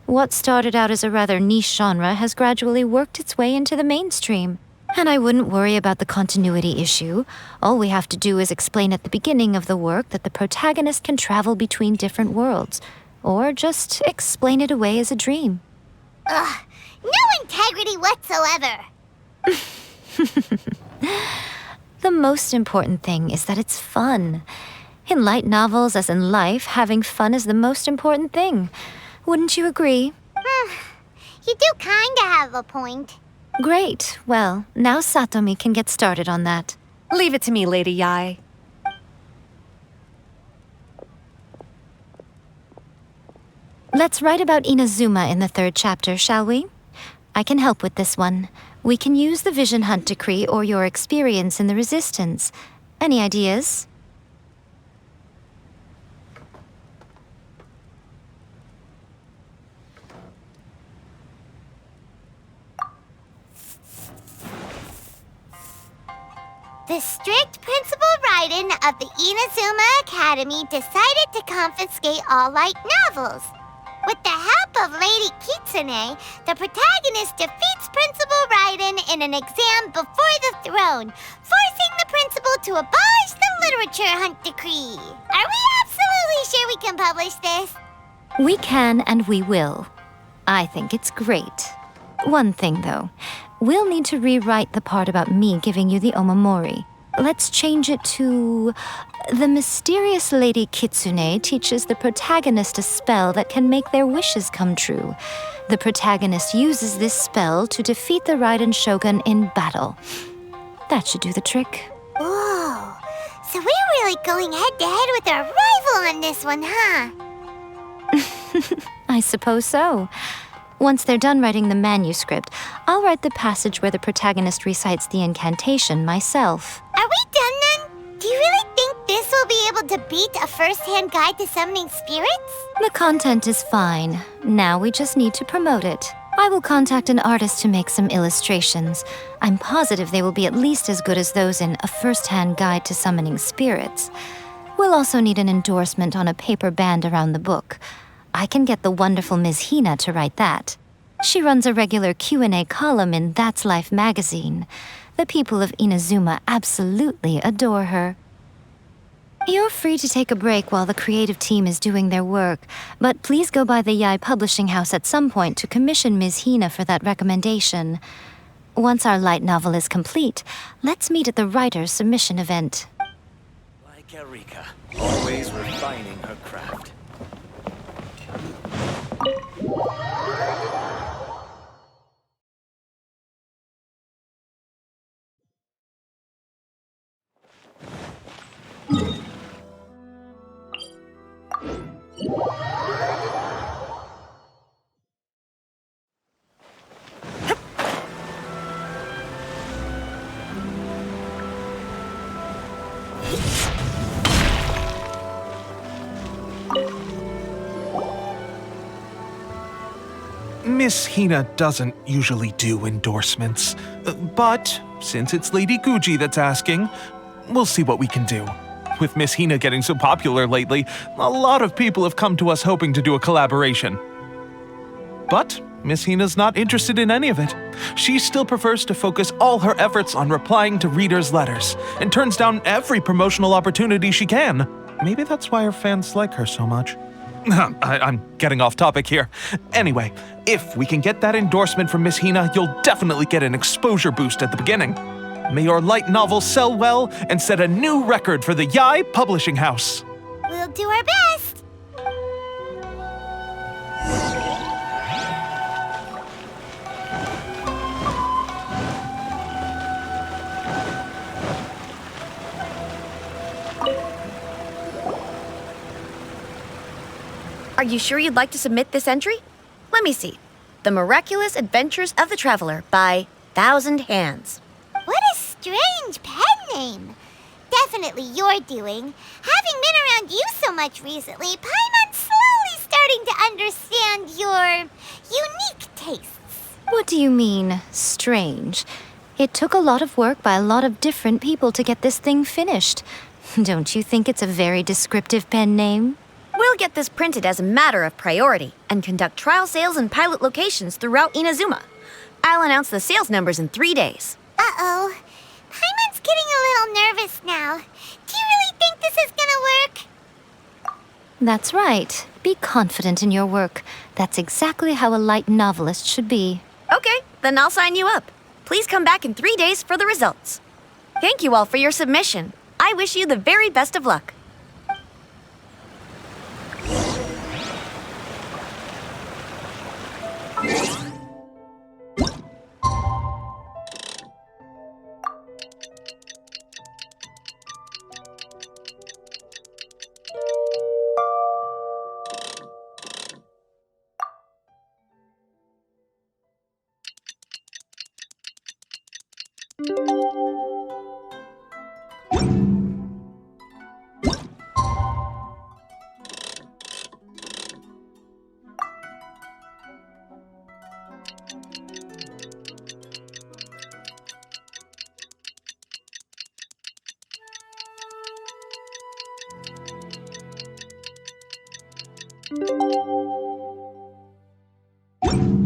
What started out as a rather niche genre has gradually worked its way into the mainstream. And I wouldn't worry about the continuity issue. All we have to do is explain at the beginning of the work that the protagonist can travel between different worlds, or just explain it away as a dream. Ugh, no integrity whatsoever. The most important thing is that it's fun. In light novels, as in life, having fun is the most important thing. Wouldn't you agree? You do kinda have a point. Great. Well, now Satomi can get started on that. Leave it to me, Lady Yae. Let's write about Inazuma in the 3rd chapter, shall we? I can help with this one. We can use the Vision Hunt Decree or your experience in the Resistance. Any ideas? The strict Principal Raiden of the Inazuma Academy decided to confiscate all light novels. With the help of Lady Kitsune, the protagonist defeats Principal Raiden in an exam before the throne, forcing the principal to abolish the Literature Hunt Decree. Are we absolutely sure we can publish this? We can and we will. I think it's great. One thing, though. We'll need to rewrite the part about me giving you the Omamori. Let's change it to... The mysterious Lady Kitsune teaches the protagonist a spell that can make their wishes come true. The protagonist uses this spell to defeat the Raiden Shogun in battle. That should do the trick. Whoa, so we're really going head-to-head with our rival on this one, huh? I suppose so. Once they're done writing the manuscript, I'll write the passage where the protagonist recites the incantation myself. Are we done then? Do you really think this will be able to beat a first-hand guide to summoning spirits? The content is fine. Now we just need to promote it. I will contact an artist to make some illustrations. I'm positive they will be at least as good as those in A First-Hand Guide to Summoning Spirits. We'll also need an endorsement on a paper band around the book. I can get the wonderful Ms. Hina to write that. She runs a regular Q&A column in That's Life magazine. The people of Inazuma absolutely adore her. You're free to take a break while the creative team is doing their work, but please go by the Yae publishing house at some point to commission Ms. Hina for that recommendation. Once our light novel is complete, let's meet at the writer's submission event. Like Erika, always refining her craft. Miss Hina doesn't usually do endorsements, but since it's Lady Guji that's asking, we'll see what we can do. With Miss Hina getting so popular lately, a lot of people have come to us hoping to do a collaboration. But Miss Hina's not interested in any of it. She still prefers to focus all her efforts on replying to readers' letters, and turns down every promotional opportunity she can. Maybe that's why her fans like her so much. I'm getting off topic here. Anyway, if we can get that endorsement from Miss Hina, you'll definitely get an exposure boost at the beginning. May your light novel sell well and set a new record for the Yae Publishing House. We'll do our best. Are you sure you'd like to submit this entry? Let me see. The Miraculous Adventures of the Traveler by Thousand Hands. What a strange pen name. Definitely your doing. Having been around you so much recently, Paimon's slowly starting to understand your unique tastes. What do you mean, strange? It took a lot of work by a lot of different people to get this thing finished. Don't you think it's a very descriptive pen name? We'll get this printed as a matter of priority and conduct trial sales in pilot locations throughout Inazuma. I'll announce the sales numbers in 3 days. Uh-oh. Paimon's getting a little nervous now. Do you really think this is gonna work? That's right. Be confident in your work. That's exactly how a light novelist should be. Okay, then I'll sign you up. Please come back in 3 days for the results. Thank you all for your submission. I wish you the very best of luck.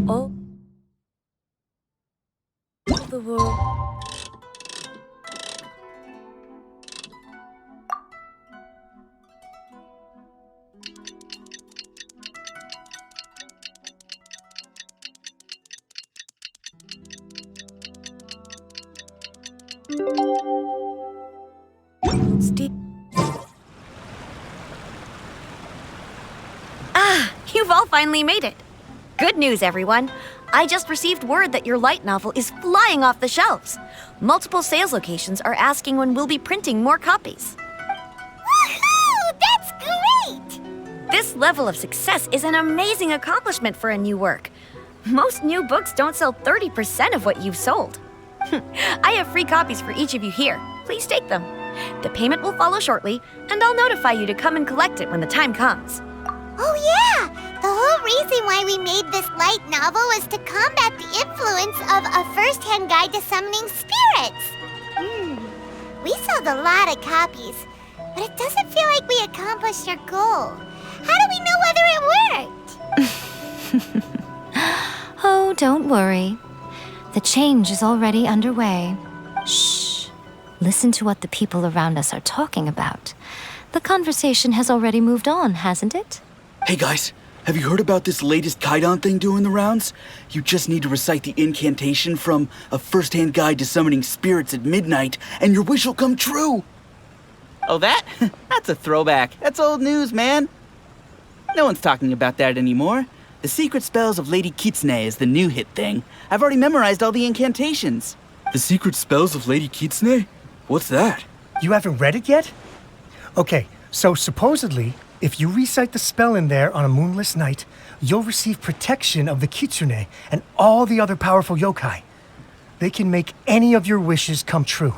Oh. The world. You've all finally made it. Good news, everyone. I just received word that your light novel is flying off the shelves. Multiple sales locations are asking when we'll be printing more copies. Woohoo! That's great! This level of success is an amazing accomplishment for a new work. Most new books don't sell 30% of what you've sold. I have free copies for each of you here. Please take them. The payment will follow shortly, and I'll notify you to come and collect it when the time comes. Oh yeah! The whole reason why we made this light novel was to combat the influence of a first-hand guide to summoning spirits. We sold a lot of copies, but it doesn't feel like we accomplished our goal. How do we know whether it worked? Oh, don't worry. The change is already underway. Shh. Listen to what the people around us are talking about. The conversation has already moved on, hasn't it? Hey guys, have you heard about this latest Kaidan thing doing the rounds? You just need to recite the incantation from A First-Hand Guide to Summoning Spirits at Midnight, and your wish will come true! Oh, that? That's a throwback. That's old news, man. No one's talking about that anymore. The Secret Spells of Lady Kitsune is the new hit thing. I've already memorized all the incantations. The Secret Spells of Lady Kitsune? What's that? You haven't read it yet? Okay, so supposedly, if you recite the spell in there on a moonless night, you'll receive protection of the Kitsune and all the other powerful yokai. They can make any of your wishes come true.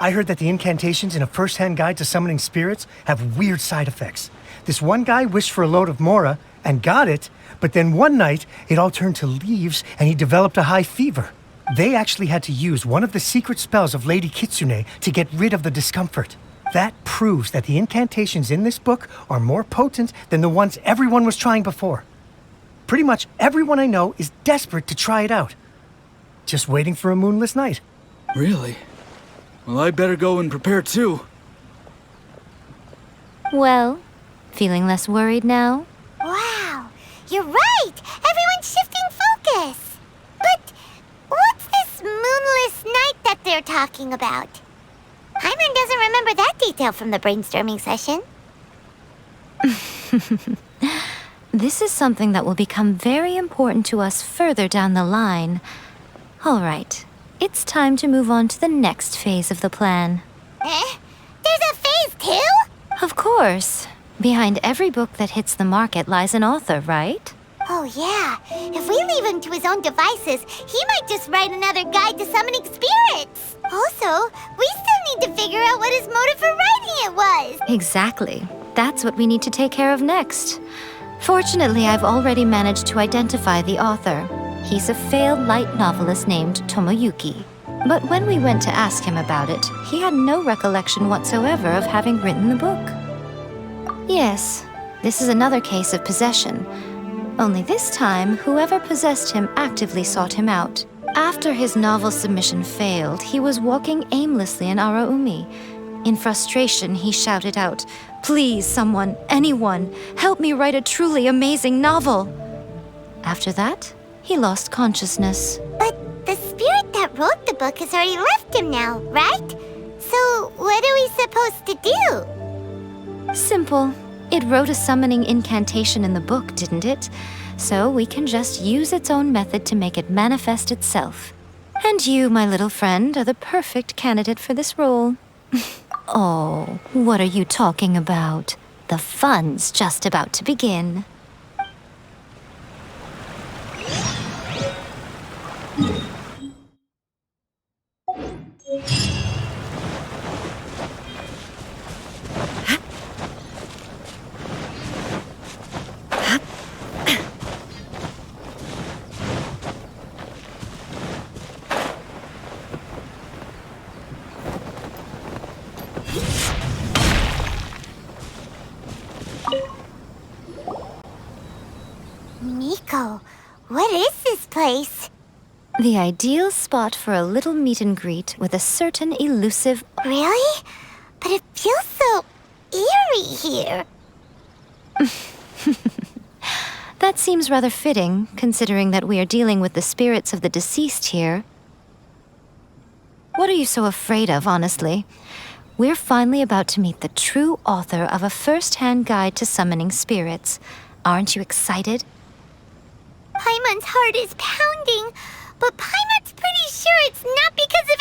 I heard that the incantations in A First-Hand Guide to Summoning Spirits have weird side effects. This one guy wished for a load of mora and got it, but then one night it all turned to leaves and he developed a high fever. They actually had to use one of the secret spells of Lady Kitsune to get rid of the discomfort. That proves that the incantations in this book are more potent than the ones everyone was trying before. Pretty much everyone I know is desperate to try it out. Just waiting for a moonless night. Really? Well, I better go and prepare too. Well, feeling less worried now? Wow, you're right! Everyone's shifting focus! But what's this moonless night that they're talking about? Paimon doesn't remember that detail from the brainstorming session. This is something that will become very important to us further down the line. All right, it's time to move on to the next phase of the plan. There's a phase 2? Of course. Behind every book that hits the market lies an author, right? Oh yeah, if we leave him to his own devices, he might just write another guide to summoning spirits. Also, we still need to figure out what his motive for writing it was. Exactly. That's what we need to take care of next. Fortunately, I've already managed to identify the author. He's a failed light novelist named Tomoyuki. But when we went to ask him about it, he had no recollection whatsoever of having written the book. Yes, this is another case of possession. Only this time, whoever possessed him actively sought him out. After his novel submission failed, he was walking aimlessly in Araumi. In frustration, he shouted out, "Please, someone, anyone, help me write a truly amazing novel." After that, he lost consciousness. But the spirit that wrote the book has already left him now, right? So what are we supposed to do? Simple. It wrote a summoning incantation in the book, didn't it? So we can just use its own method to make it manifest itself. And you, my little friend, are the perfect candidate for this role. Oh, what are you talking about? The fun's just about to begin. Miko, what is this place? The ideal spot for a little meet and greet with a certain elusive... Really? But it feels so eerie here. That seems rather fitting, considering that we are dealing with the spirits of the deceased here. What are you so afraid of, honestly? We're finally about to meet the true author of a first-hand guide to summoning spirits. Aren't you excited? Paimon's heart is pounding, but Paimon's pretty sure it's not because of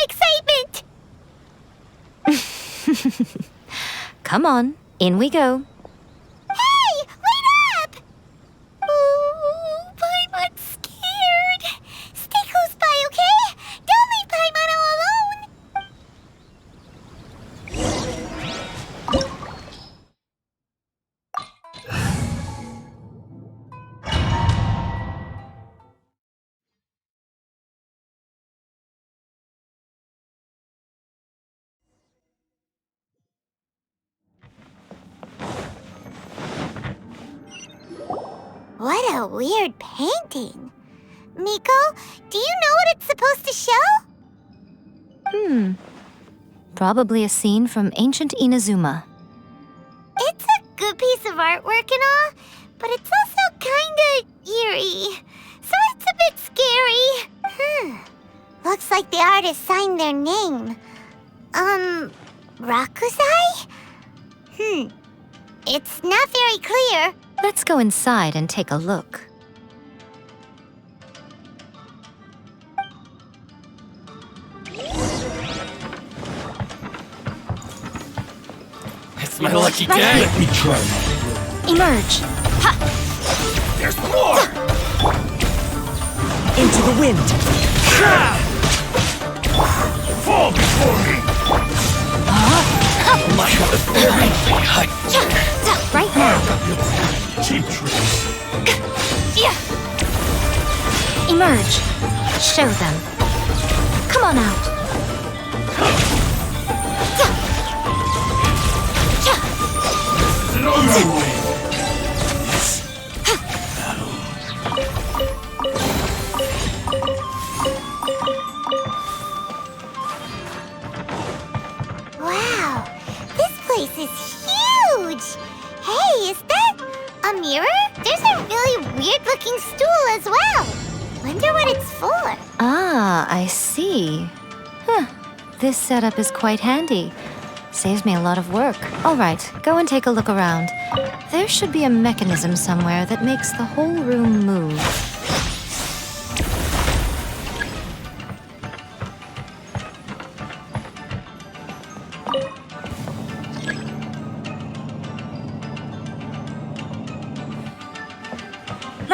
excitement. Come on, in we go. Hey, wait up! Ooh, Paimon's scared. Stay close by, okay? Don't leave Paimon all alone. What a weird painting. Miko, do you know what it's supposed to show? Probably a scene from ancient Inazuma. It's a good piece of artwork and all, but it's also kinda eerie. So it's a bit scary. Looks like the artist signed their name. Rakuzai? It's not very clear. Let's go inside and take a look. It's my lucky day! Let me try. Emerge! There's more! Into the wind. Fall before me! My right. Right now! Cheap tricks. Emerge! Show them. Come on out! Another way. Wow, this place is huge! Hey, is that a mirror? There's a really weird-looking stool as well. Wonder what it's for. Ah, I see. This setup is quite handy. Saves me a lot of work. All right, go and take a look around. There should be a mechanism somewhere that makes the whole room move.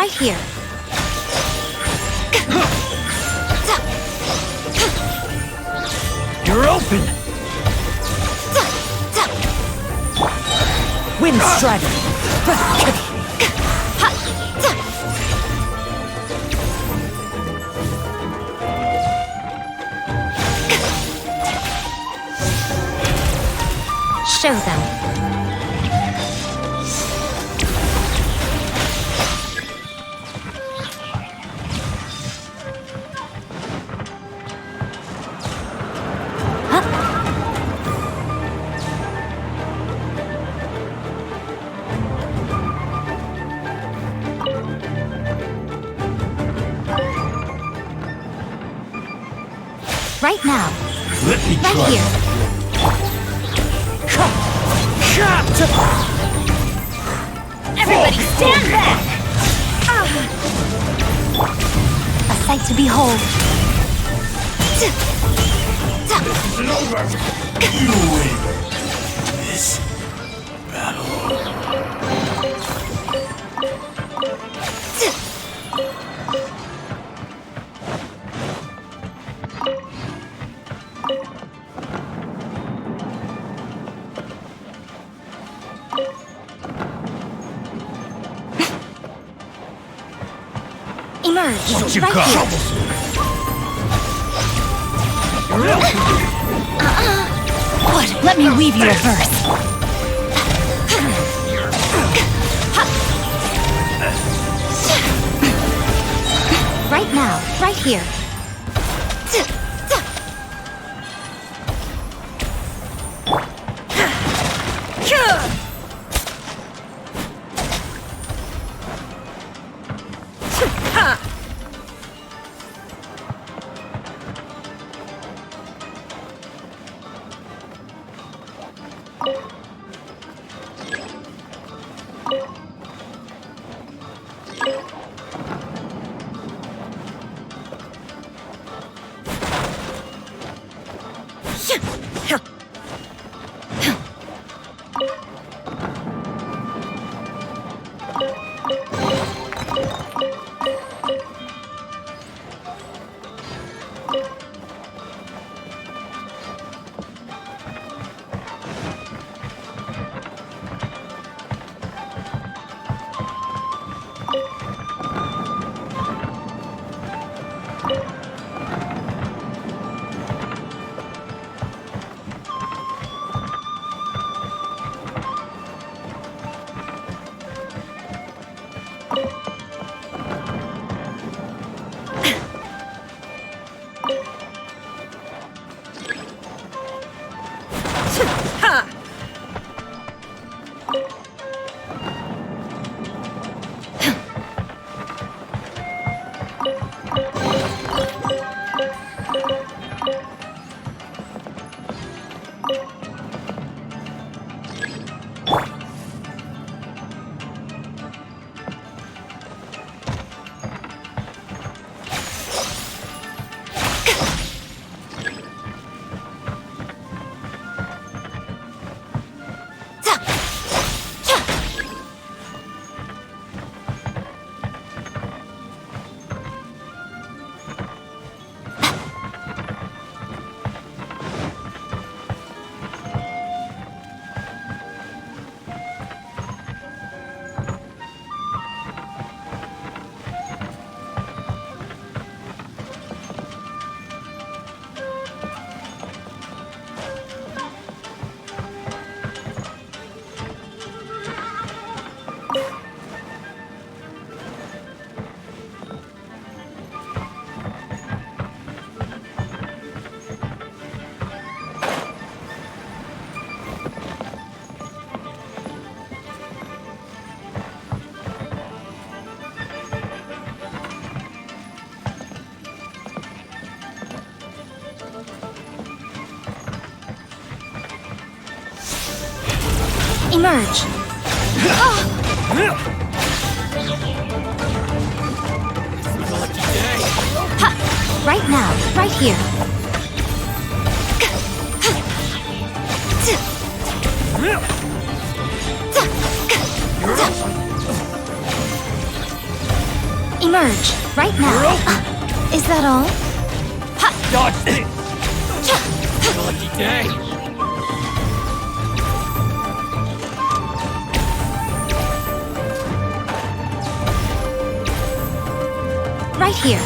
right here. You're open! Wind Strider! Show them. Right now. Let me Right try. here. Everybody stand back! A sight to behold. It's over. You win this battle. Emerge. What you right got? here. What? Let me weave you a verse. Right now. Right here. Emerge. Ha! Right now, right here. Emerge, right now. Is that all? Dodge it! Lucky day! Right here.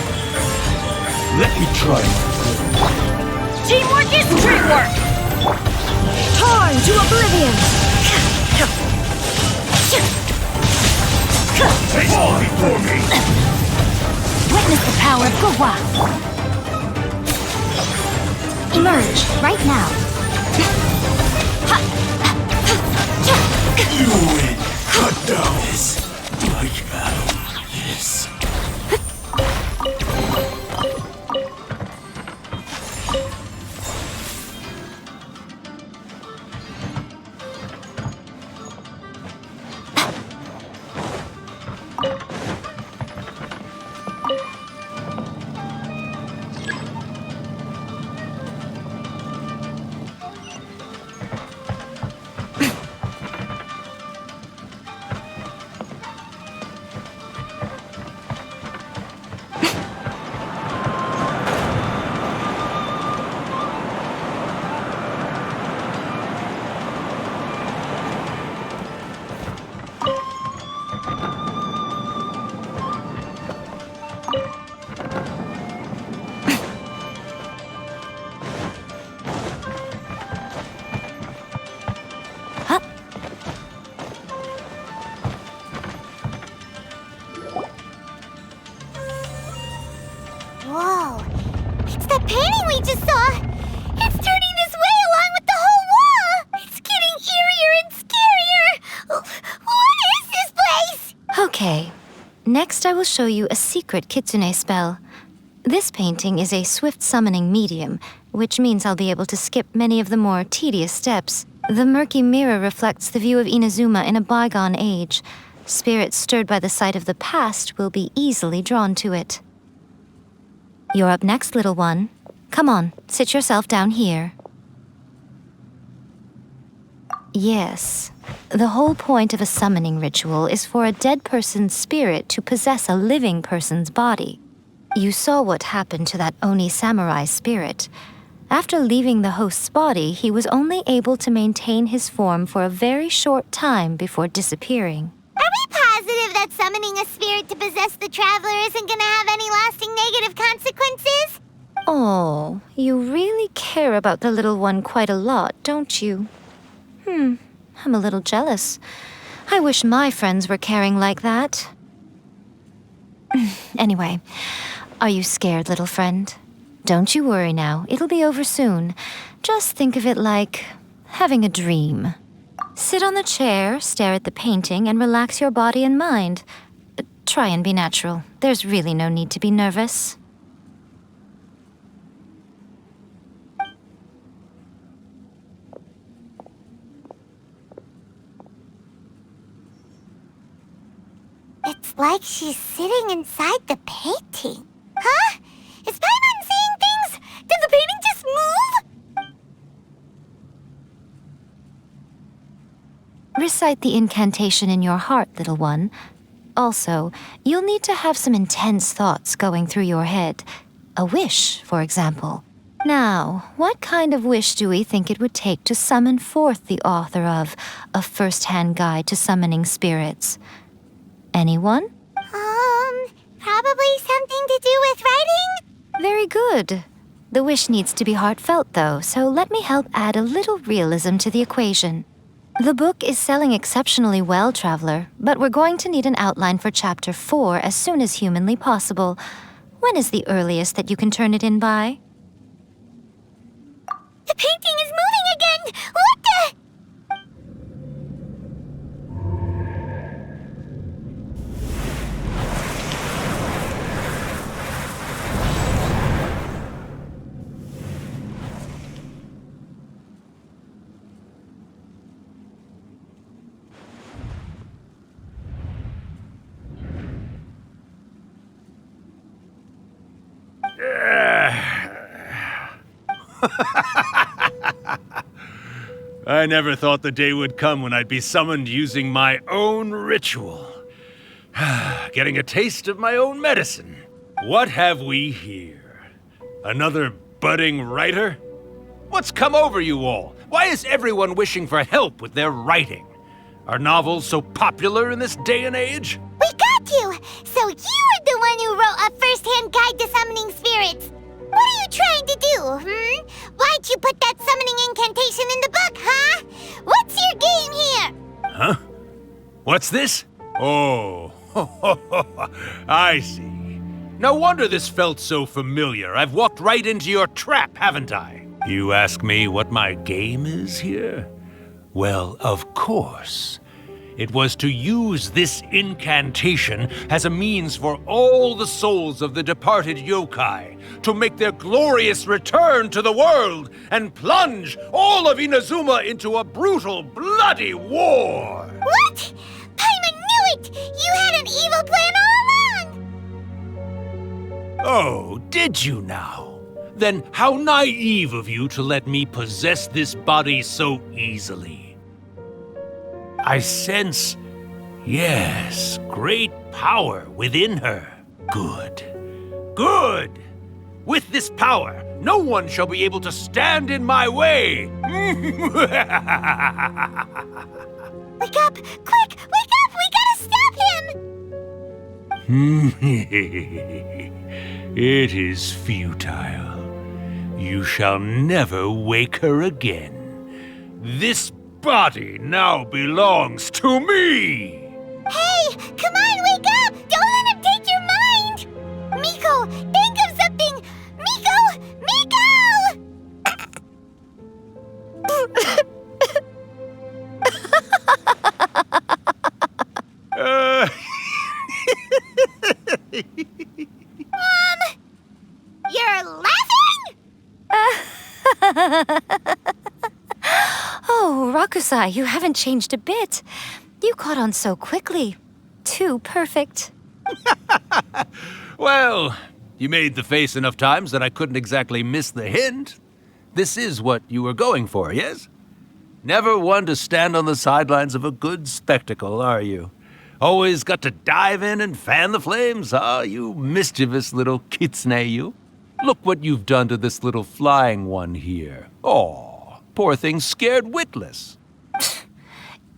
Let me try. Teamwork is dreamwork! Torn to oblivion! Fall before me! Witness the power of Gwa. Emerge, right now. You win. Cut down this. Like battle. Yes. Whoa, it's the painting we just saw! It's turning this way along with the whole wall! It's getting eerier and scarier! What is this place? Okay. Next, I will show you a secret kitsune spell. This painting is a swift summoning medium, which means I'll be able to skip many of the more tedious steps. The murky mirror reflects the view of Inazuma in a bygone age. Spirits stirred by the sight of the past will be easily drawn to it. You're up next, little one. Come on, sit yourself down here. Yes. The whole point of a summoning ritual is for a dead person's spirit to possess a living person's body. You saw what happened to that Oni samurai spirit. After leaving the host's body, he was only able to maintain his form for a very short time before disappearing. Are we positive that summoning a spirit to possess the Traveler isn't gonna have any lasting negative consequences? Oh, you really care about the little one quite a lot, don't you? I'm a little jealous. I wish my friends were caring like that. Anyway, are you scared, little friend? Don't you worry now, it'll be over soon. Just think of it like having a dream. Sit on the chair, stare at the painting, and relax your body and mind. Try and be natural. There's really no need to be nervous. It's like she's sitting inside the painting. Huh? Is Paimon seeing things? Did the painting just move? Recite the incantation in your heart, little one. Also, you'll need to have some intense thoughts going through your head. A wish, for example. Now, what kind of wish do we think it would take to summon forth the author of A First-Hand Guide to Summoning Spirits? Anyone? Probably something to do with writing? Very good. The wish needs to be heartfelt, though, so let me help add a little realism to the equation. The book is selling exceptionally well, Traveler, but we're going to need an outline for Chapter 4 as soon as humanly possible. When is the earliest that you can turn it in by? The painting is moving again! What the? I never thought the day would come when I'd be summoned using my own ritual. getting a taste of my own medicine. What have we here? Another budding writer? What's come over you all? Why is everyone wishing for help with their writing? Are novels so popular in this day and age? We got you! So you were the one who wrote a first-hand guide to summoning spirits. What are you trying to do, Why'd you put that summoning incantation in the book, huh? What's your game here? Huh? What's this? Oh, I see. No wonder this felt so familiar. I've walked right into your trap, haven't I? You ask me what my game is here? Well, of course. It was to use this incantation as a means for all the souls of the departed yokai to make their glorious return to the world and plunge all of Inazuma into a brutal, bloody war! What? Paimon knew it! You had an evil plan all along! Oh, did you now? Then how naive of you to let me possess this body so easily. I sense, yes, great power within her. Good. Good! With this power, no one shall be able to stand in my way! Wake up! Quick! Wake up! We gotta stop him! It is futile. You shall never wake her again. This body now belongs to me! Hey! Come on, wake up! Don't let him take your mind! Miko, think of something! Miko! You're laughing? Oh, Rakusai, you haven't changed a bit. You caught on so quickly. Too perfect. Well, you made the face enough times that I couldn't exactly miss the hint. This is what you were going for, yes? Never one to stand on the sidelines of a good spectacle, are you? Always got to dive in and fan the flames, huh? You mischievous little kitsune, you. Look what you've done to this little flying one here. Aw, poor thing scared witless.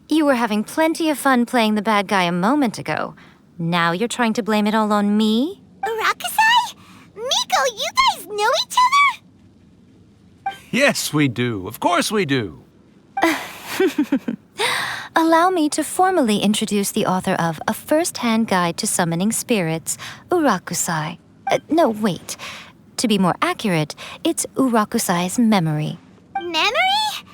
You were having plenty of fun playing the bad guy a moment ago. Now you're trying to blame it all on me? Rakusai? Miko, you guys know each other? Yes, we do. Of course we do. Allow me to formally introduce the author of A First-Hand Guide to Summoning Spirits, Urakusai. No, wait. To be more accurate, it's Urakusai's memory. Memory?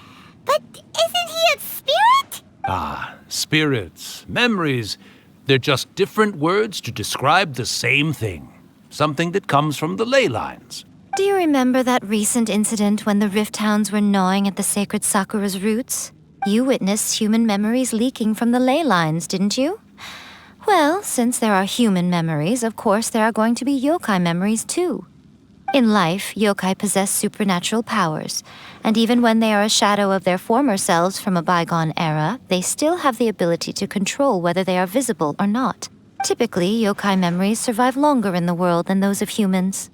But isn't he a spirit? Ah, spirits, memories. They're just different words to describe the same thing. Something that comes from the ley lines. Do you remember that recent incident when the Rift Hounds were gnawing at the sacred Sakura's roots? You witnessed human memories leaking from the ley lines, didn't you? Well, since there are human memories, of course there are going to be yokai memories too. In life, yokai possess supernatural powers, and even when they are a shadow of their former selves from a bygone era, they still have the ability to control whether they are visible or not. Typically, yokai memories survive longer in the world than those of humans.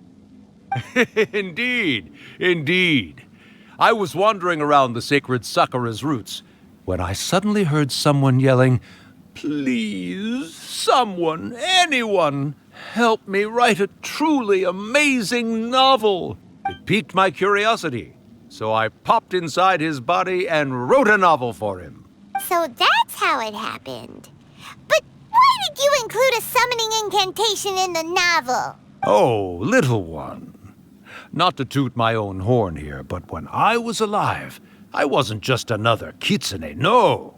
Indeed, indeed. I was wandering around the sacred Sakura's roots when I suddenly heard someone yelling, "Please, someone, anyone, help me write a truly amazing novel." It piqued my curiosity, so I popped inside his body and wrote a novel for him. So that's how it happened. But why did you include a summoning incantation in the novel? Oh, little one. Not to toot my own horn here, but when I was alive, I wasn't just another kitsune, no.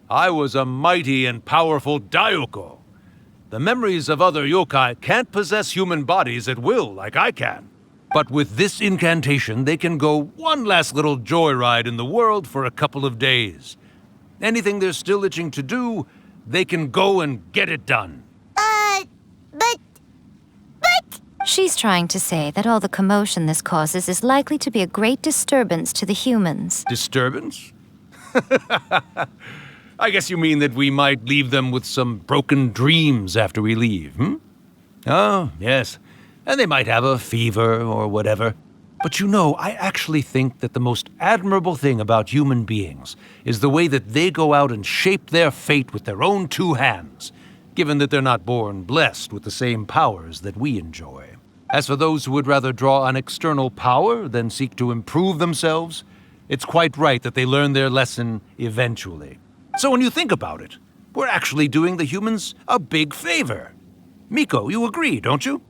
I was a mighty and powerful Daiyoko. The memories of other yokai can't possess human bodies at will like I can. But with this incantation, they can go one last little joyride in the world for a couple of days. Anything they're still itching to do, they can go and get it done. But... She's trying to say that all the commotion this causes is likely to be a great disturbance to the humans. Disturbance? I guess you mean that we might leave them with some broken dreams after we leave, hmm? Oh, yes. And they might have a fever or whatever. But you know, I actually think that the most admirable thing about human beings is the way that they go out and shape their fate with their own two hands, given that they're not born blessed with the same powers that we enjoy. As for those who would rather draw on external power than seek to improve themselves, it's quite right that they learn their lesson eventually. So when you think about it, we're actually doing the humans a big favor. Miko, you agree, don't you?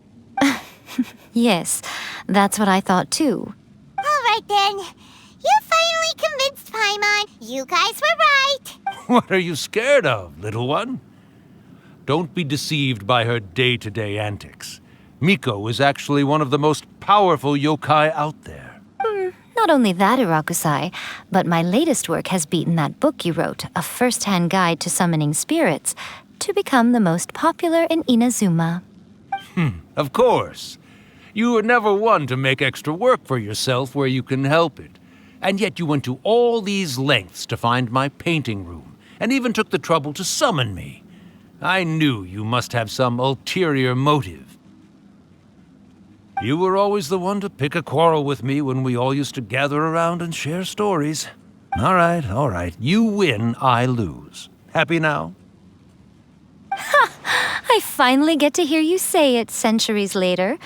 Yes, that's what I thought too. All right then. You finally convinced Paimon. You guys were right. What are you scared of, little one? Don't be deceived by her day-to-day antics. Miko is actually one of the most powerful yokai out there. Not only that, Urakusai, but my latest work has beaten that book you wrote, A First-Hand Guide to Summoning Spirits, to become the most popular in Inazuma. Of course. You were never one to make extra work for yourself where you can help it. And yet you went to all these lengths to find my painting room, and even took the trouble to summon me. I knew you must have some ulterior motive. You were always the one to pick a quarrel with me when we all used to gather around and share stories. All right. You win, I lose. Happy now? I finally get to hear you say it centuries later.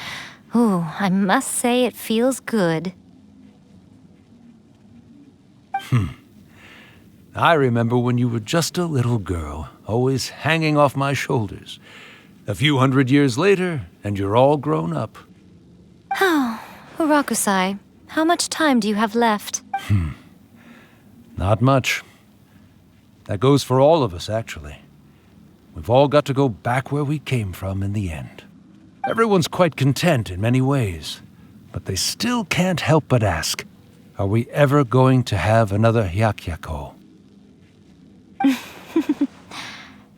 Ooh, I must say it feels good. I remember when you were just a little girl, always hanging off my shoulders. A few hundred years later, and you're all grown up. Oh, Urakusai, how much time do you have left? Not much. That goes for all of us, actually. We've all got to go back where we came from in the end. Everyone's quite content in many ways, but they still can't help but ask, are we ever going to have another Hyakyako?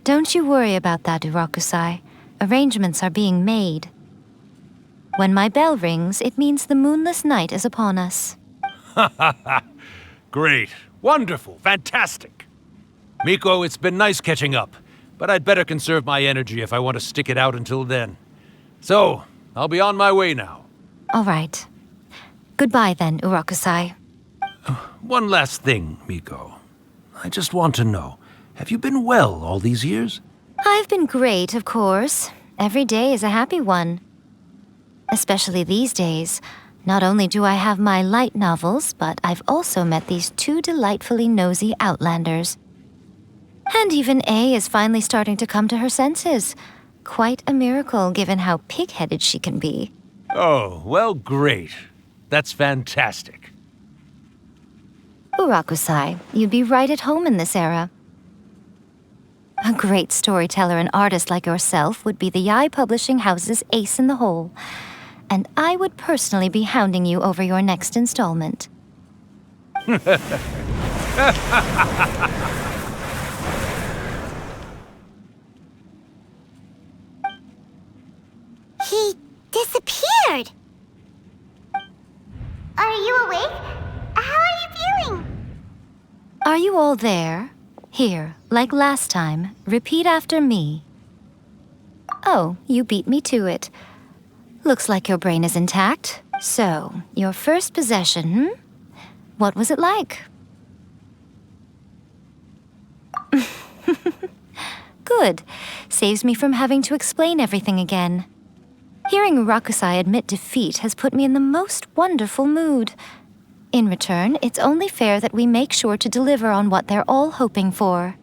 Don't you worry about that, Urakusai. Arrangements are being made. When my bell rings, it means the moonless night is upon us. Great. Wonderful. Fantastic. Miko, it's been nice catching up, but I'd better conserve my energy if I want to stick it out until then. So, I'll be on my way now. All right. Goodbye then, Urakusai. One last thing, Miko. I just want to know, have you been well all these years? I've been great, of course. Every day is a happy one. Especially these days. Not only do I have my light novels, but I've also met these two delightfully nosy outlanders. And even A is finally starting to come to her senses. Quite a miracle, given how pig-headed she can be. Oh, well, great. That's fantastic. Urakusai, you'd be right at home in this era. A great storyteller and artist like yourself would be the Yae Publishing House's ace in the hole. And I would personally be hounding you over your next installment. He disappeared. Are you awake? How are you feeling? Are you all there? Here, like last time, repeat after me. Oh, you beat me to it. Looks like your brain is intact. So, your first possession, What was it like? Good. Saves me from having to explain everything again. Hearing Urakusai admit defeat has put me in the most wonderful mood. In return, it's only fair that we make sure to deliver on what they're all hoping for.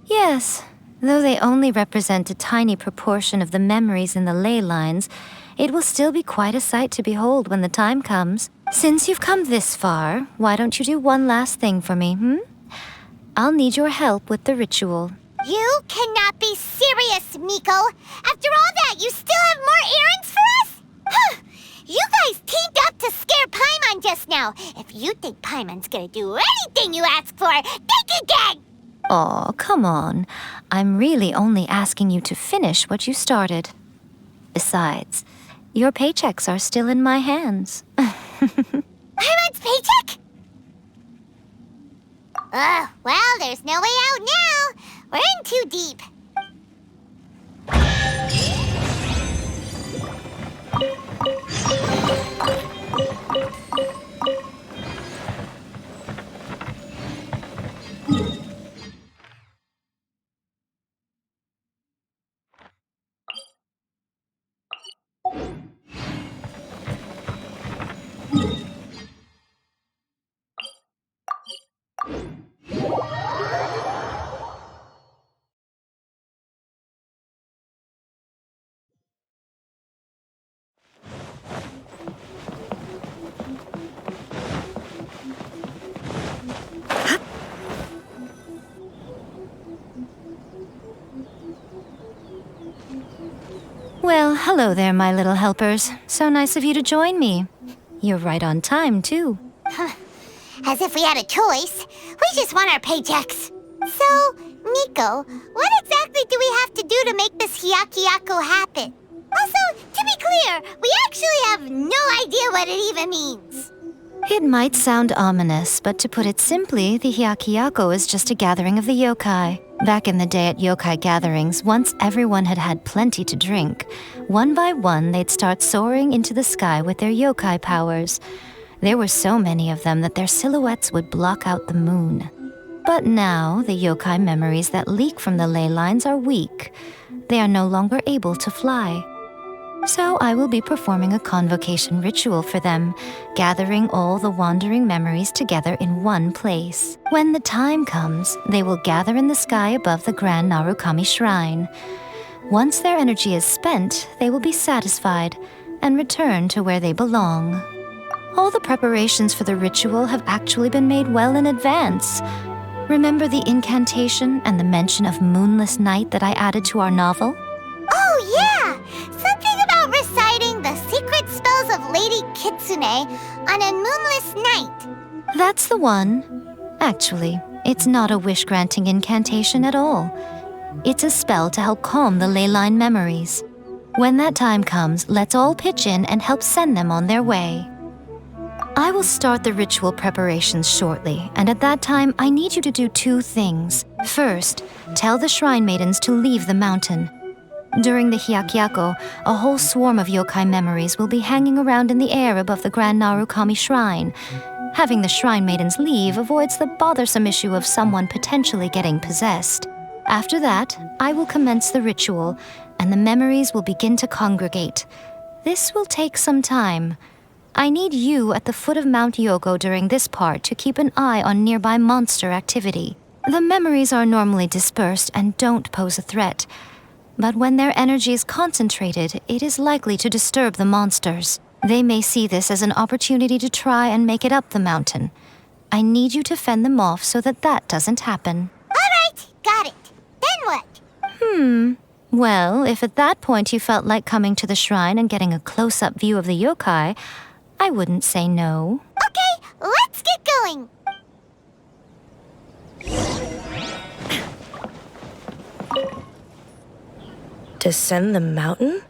Yes, though they only represent a tiny proportion of the memories in the ley lines, it will still be quite a sight to behold when the time comes. Since you've come this far, why don't you do one last thing for me, I'll need your help with the ritual. You cannot be serious, Miko! After all that, you still have more errands for us? Huh. You guys teamed up to scare Paimon just now. If you think Paimon's gonna do anything you ask for, think again! Aw, come on. I'm really only asking you to finish what you started. Besides, your paychecks are still in my hands. Paimon's paycheck? Well, there's no way out now. We're in too deep. Well, hello there, my little helpers. So nice of you to join me. You're right on time, too. As if we had a choice. We just want our paychecks. So, Miko, what exactly do we have to do to make this Hyakyako happen? Also, to be clear, we actually have no idea what it even means. It might sound ominous, but to put it simply, the Hyakyako is just a gathering of the yokai. Back in the day at yokai gatherings, once everyone had had plenty to drink, one by one they'd start soaring into the sky with their yokai powers. There were so many of them that their silhouettes would block out the moon. But now, the yokai memories that leak from the ley lines are weak. They are no longer able to fly. So I will be performing a convocation ritual for them, gathering all the wandering memories together in one place. When the time comes, they will gather in the sky above the Grand Narukami Shrine. Once their energy is spent, they will be satisfied and return to where they belong. All the preparations for the ritual have actually been made well in advance. Remember the incantation and the mention of moonless night that I added to our novel? Oh, yeah! Something about reciting the secret spells of Lady Kitsune on a moonless night. That's the one. Actually, it's not a wish-granting incantation at all. It's a spell to help calm the ley line memories. When that time comes, let's all pitch in and help send them on their way. I will start the ritual preparations shortly, and at that time, I need you to do two things. First, tell the shrine maidens to leave the mountain. During the Hyakyako, a whole swarm of yokai memories will be hanging around in the air above the Grand Narukami Shrine. Having the shrine maidens leave avoids the bothersome issue of someone potentially getting possessed. After that, I will commence the ritual, and the memories will begin to congregate. This will take some time. I need you at the foot of Mount Yogo during this part to keep an eye on nearby monster activity. The memories are normally dispersed and don't pose a threat, but when their energy is concentrated, it is likely to disturb the monsters. They may see this as an opportunity to try and make it up the mountain. I need you to fend them off so that doesn't happen. All right, got it. Then what? Well, if at that point you felt like coming to the shrine and getting a close-up view of the yokai, I wouldn't say no. Okay, let's get going. Descend the mountain?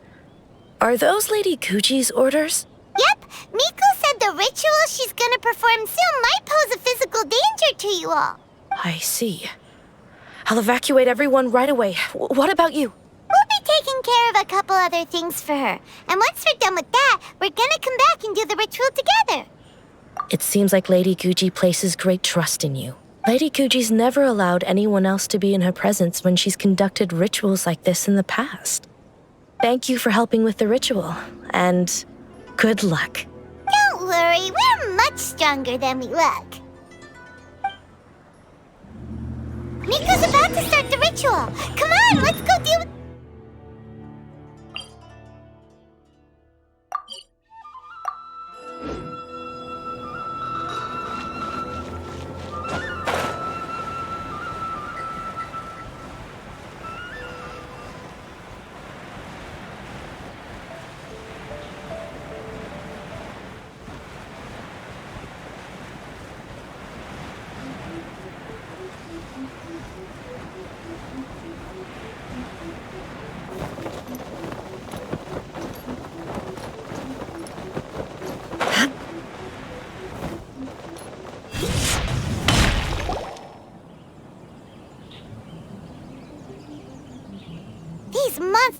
Are those Lady Guji's orders? Yep, Miko said the ritual she's gonna perform soon might pose a physical danger to you all. I see. I'll evacuate everyone right away. What about you? We'll be taking care of a couple other things for her. And once we're done with that, we're gonna come back and do the ritual together. It seems like Lady Guji places great trust in you. Lady Guji's never allowed anyone else to be in her presence when she's conducted rituals like this in the past. Thank you for helping with the ritual, and good luck. Don't worry, we're much stronger than we look. Miko's about to start the ritual. Come on, let's go deal with...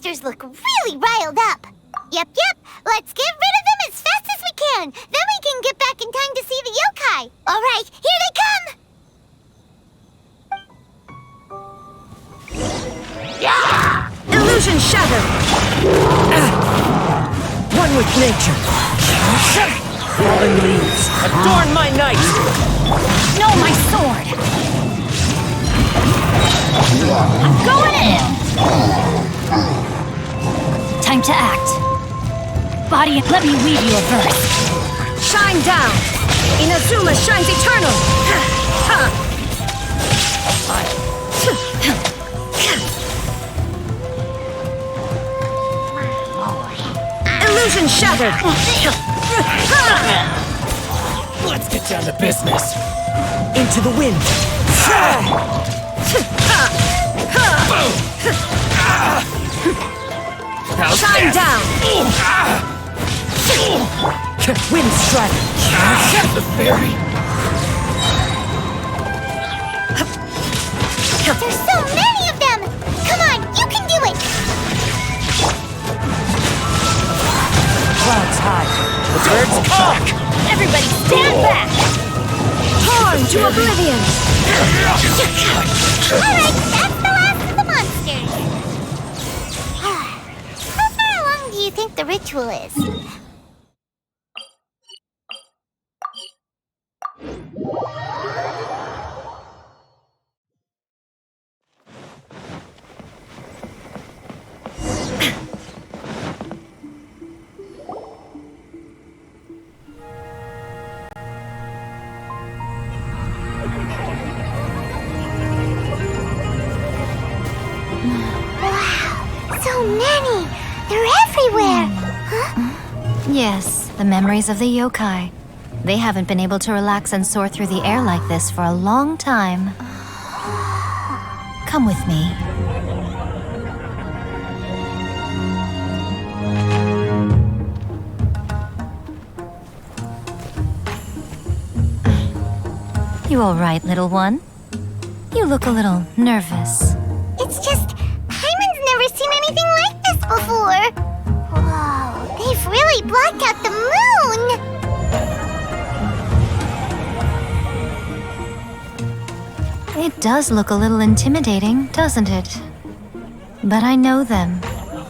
monsters look really riled up. Yep. Let's get rid of them as fast as we can. Then we can get back in time to see the yokai. All right, here they come. Illusion shattered! One with nature. Fallen leaves, adorn my night! No, my sword! I'm going in! Time to act. Body, let me weave you a verse. Shine down! Inazuma shines eternal! Illusion shattered! Let's get down to business. Into the wind. Shine down! Wind strike. The fairy. There's so many of them! Come on, you can do it! Clouds high. The birds come. Everybody stand back! Torn to oblivion! Alright, that's the last of the monsters. How far along do you think the ritual is? So many! They're everywhere! Huh? Yes, the memories of the yokai. They haven't been able to relax and soar through the air like this for a long time. Come with me. You all right, little one? You look a little nervous. It's just, Paimon's never seen anything like this before! Whoa, they've really blocked out the moon! It does look a little intimidating, doesn't it? But I know them.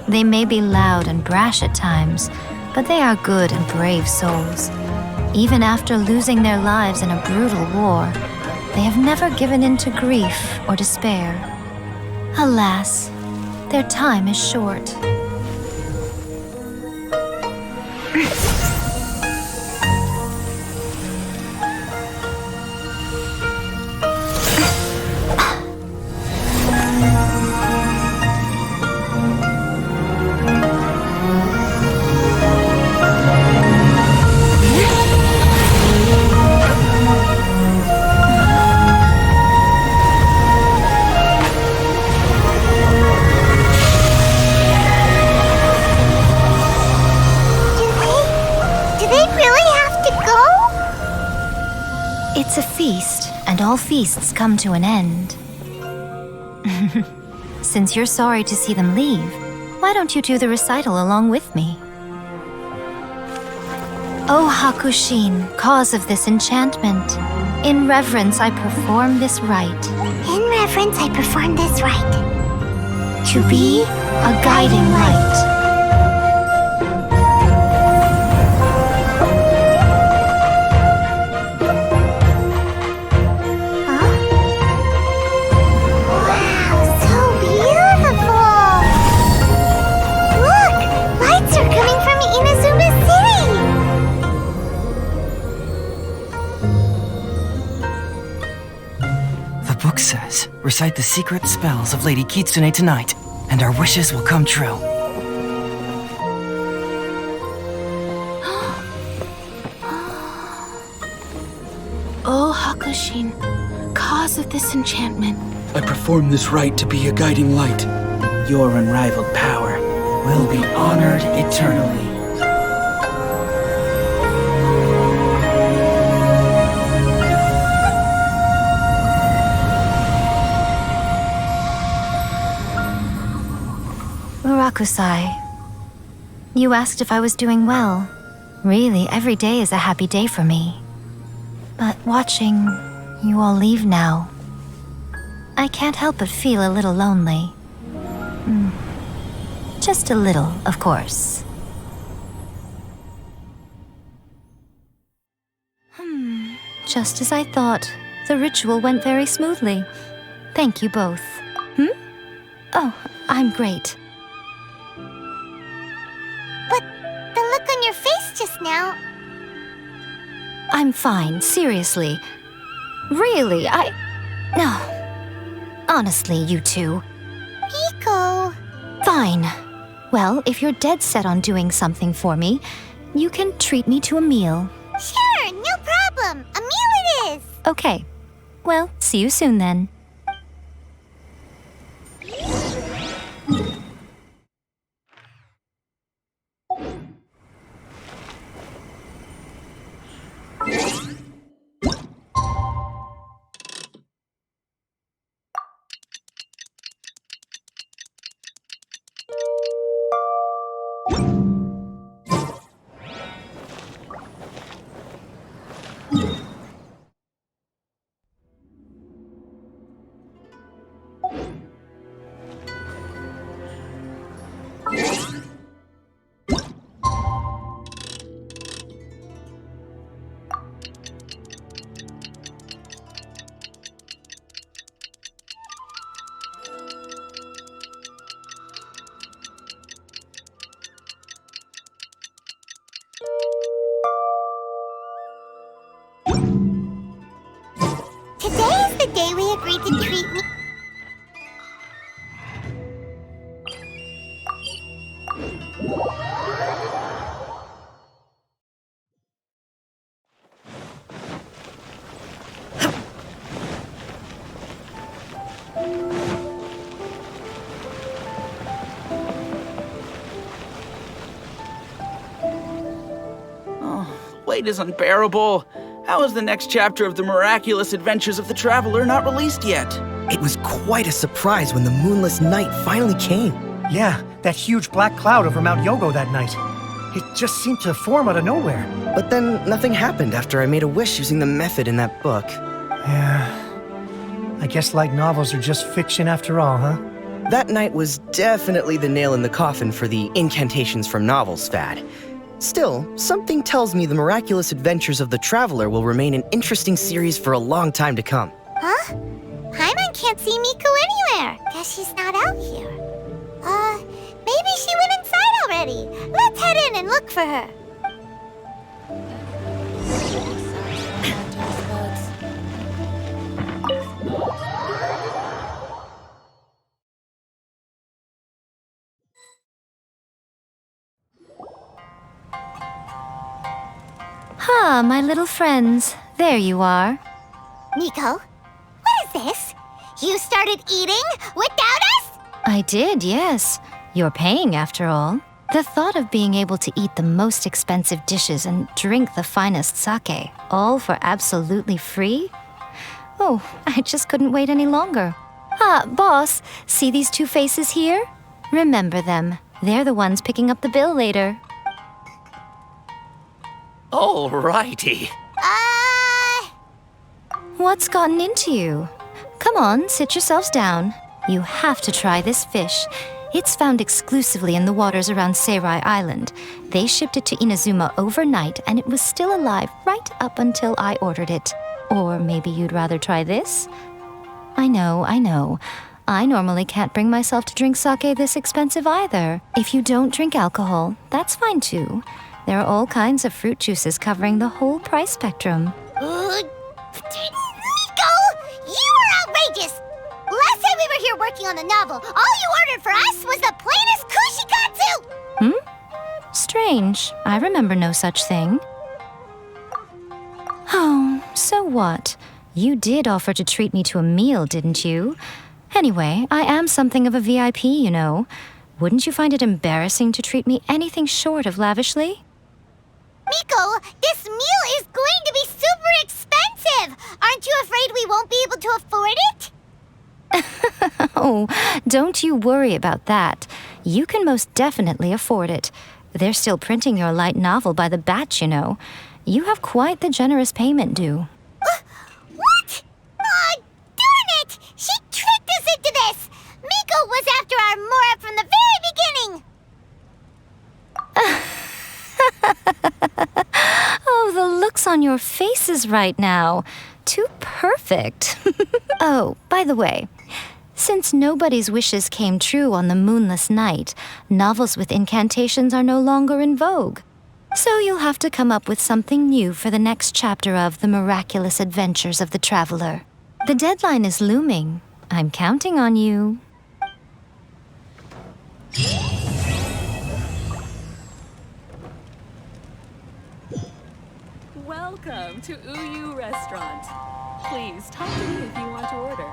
They may be loud and brash at times, but they are good and brave souls. Even after losing their lives in a brutal war, they have never given in to grief or despair. Alas, their time is short. It's a feast, and all feasts come to an end. Since you're sorry to see them leave, why don't you do the recital along with me? O Hakushin, cause of this enchantment, in reverence I perform this rite. In reverence I perform this rite. To be a guiding light. Says, recite the secret spells of Lady Kitsune tonight, and our wishes will come true. O Hakushin, cause of this enchantment, I perform this rite to be a guiding light. Your unrivaled power will be honored eternally. Kusai. You asked if I was doing well. Really, every day is a happy day for me. But watching you all leave now, I can't help but feel a little lonely. Just a little, of course. Just as I thought, the ritual went very smoothly. Thank you both. Oh, I'm great. But the look on your face just now... I'm fine, seriously. Really, No. Honestly, you two. Miko... Fine. Well, if you're dead set on doing something for me, you can treat me to a meal. Sure, no problem. A meal it is. Okay. Well, see you soon then. Today is the day we agreed to treat me... Wait is unbearable. How is the next chapter of the miraculous adventures of the Traveler not released yet? It was quite a surprise when the moonless night finally came. Yeah, that huge black cloud over Mount Yogo that night. It just seemed to form out of nowhere. But then nothing happened after I made a wish using the method in that book. Yeah. I guess light novels are just fiction after all, huh? That night was definitely the nail in the coffin for the incantations from novels fad. Still, something tells me the miraculous adventures of the Traveler will remain an interesting series for a long time to come. Huh? Paimon can't see Miko anywhere. Guess she's not out here. Maybe she went inside already. Let's head in and look for her. Ah, my little friends. There you are. Miko, what is this? You started eating without us? I did, yes. You're paying, after all. The thought of being able to eat the most expensive dishes and drink the finest sake, all for absolutely free? Oh, I just couldn't wait any longer. Ah, boss, see these two faces here? Remember them. They're the ones picking up the bill later. Alrighty. What's gotten into you? Come on, sit yourselves down. You have to try this fish. It's found exclusively in the waters around Seirai Island. They shipped it to Inazuma overnight, and it was still alive right up until I ordered it. Or maybe you'd rather try this? I know. I normally can't bring myself to drink sake this expensive either. If you don't drink alcohol, that's fine too. There are all kinds of fruit juices covering the whole price spectrum. Miko! You are outrageous! Last time we were here working on the novel, all you ordered for us was the plainest kushikatsu! Strange. I remember no such thing. Oh, so what? You did offer to treat me to a meal, didn't you? Anyway, I am something of a VIP, you know. Wouldn't you find it embarrassing to treat me anything short of lavishly? Miko, this meal is going to be super expensive! Aren't you afraid we won't be able to afford it? Oh, don't you worry about that. You can most definitely afford it. They're still printing your light novel by the batch, you know. You have quite the generous payment due. What? Aw, darn it! She tricked us into this! Miko was after our Mora from the very beginning! Oh, the looks on your faces right now. Too perfect. Oh, by the way, since nobody's wishes came true on the moonless night, novels with incantations are no longer in vogue. So you'll have to come up with something new for the next chapter of The Miraculous Adventures of the Traveler. The deadline is looming. I'm counting on you. Welcome to Uyu Restaurant. Please talk to me if you want to order.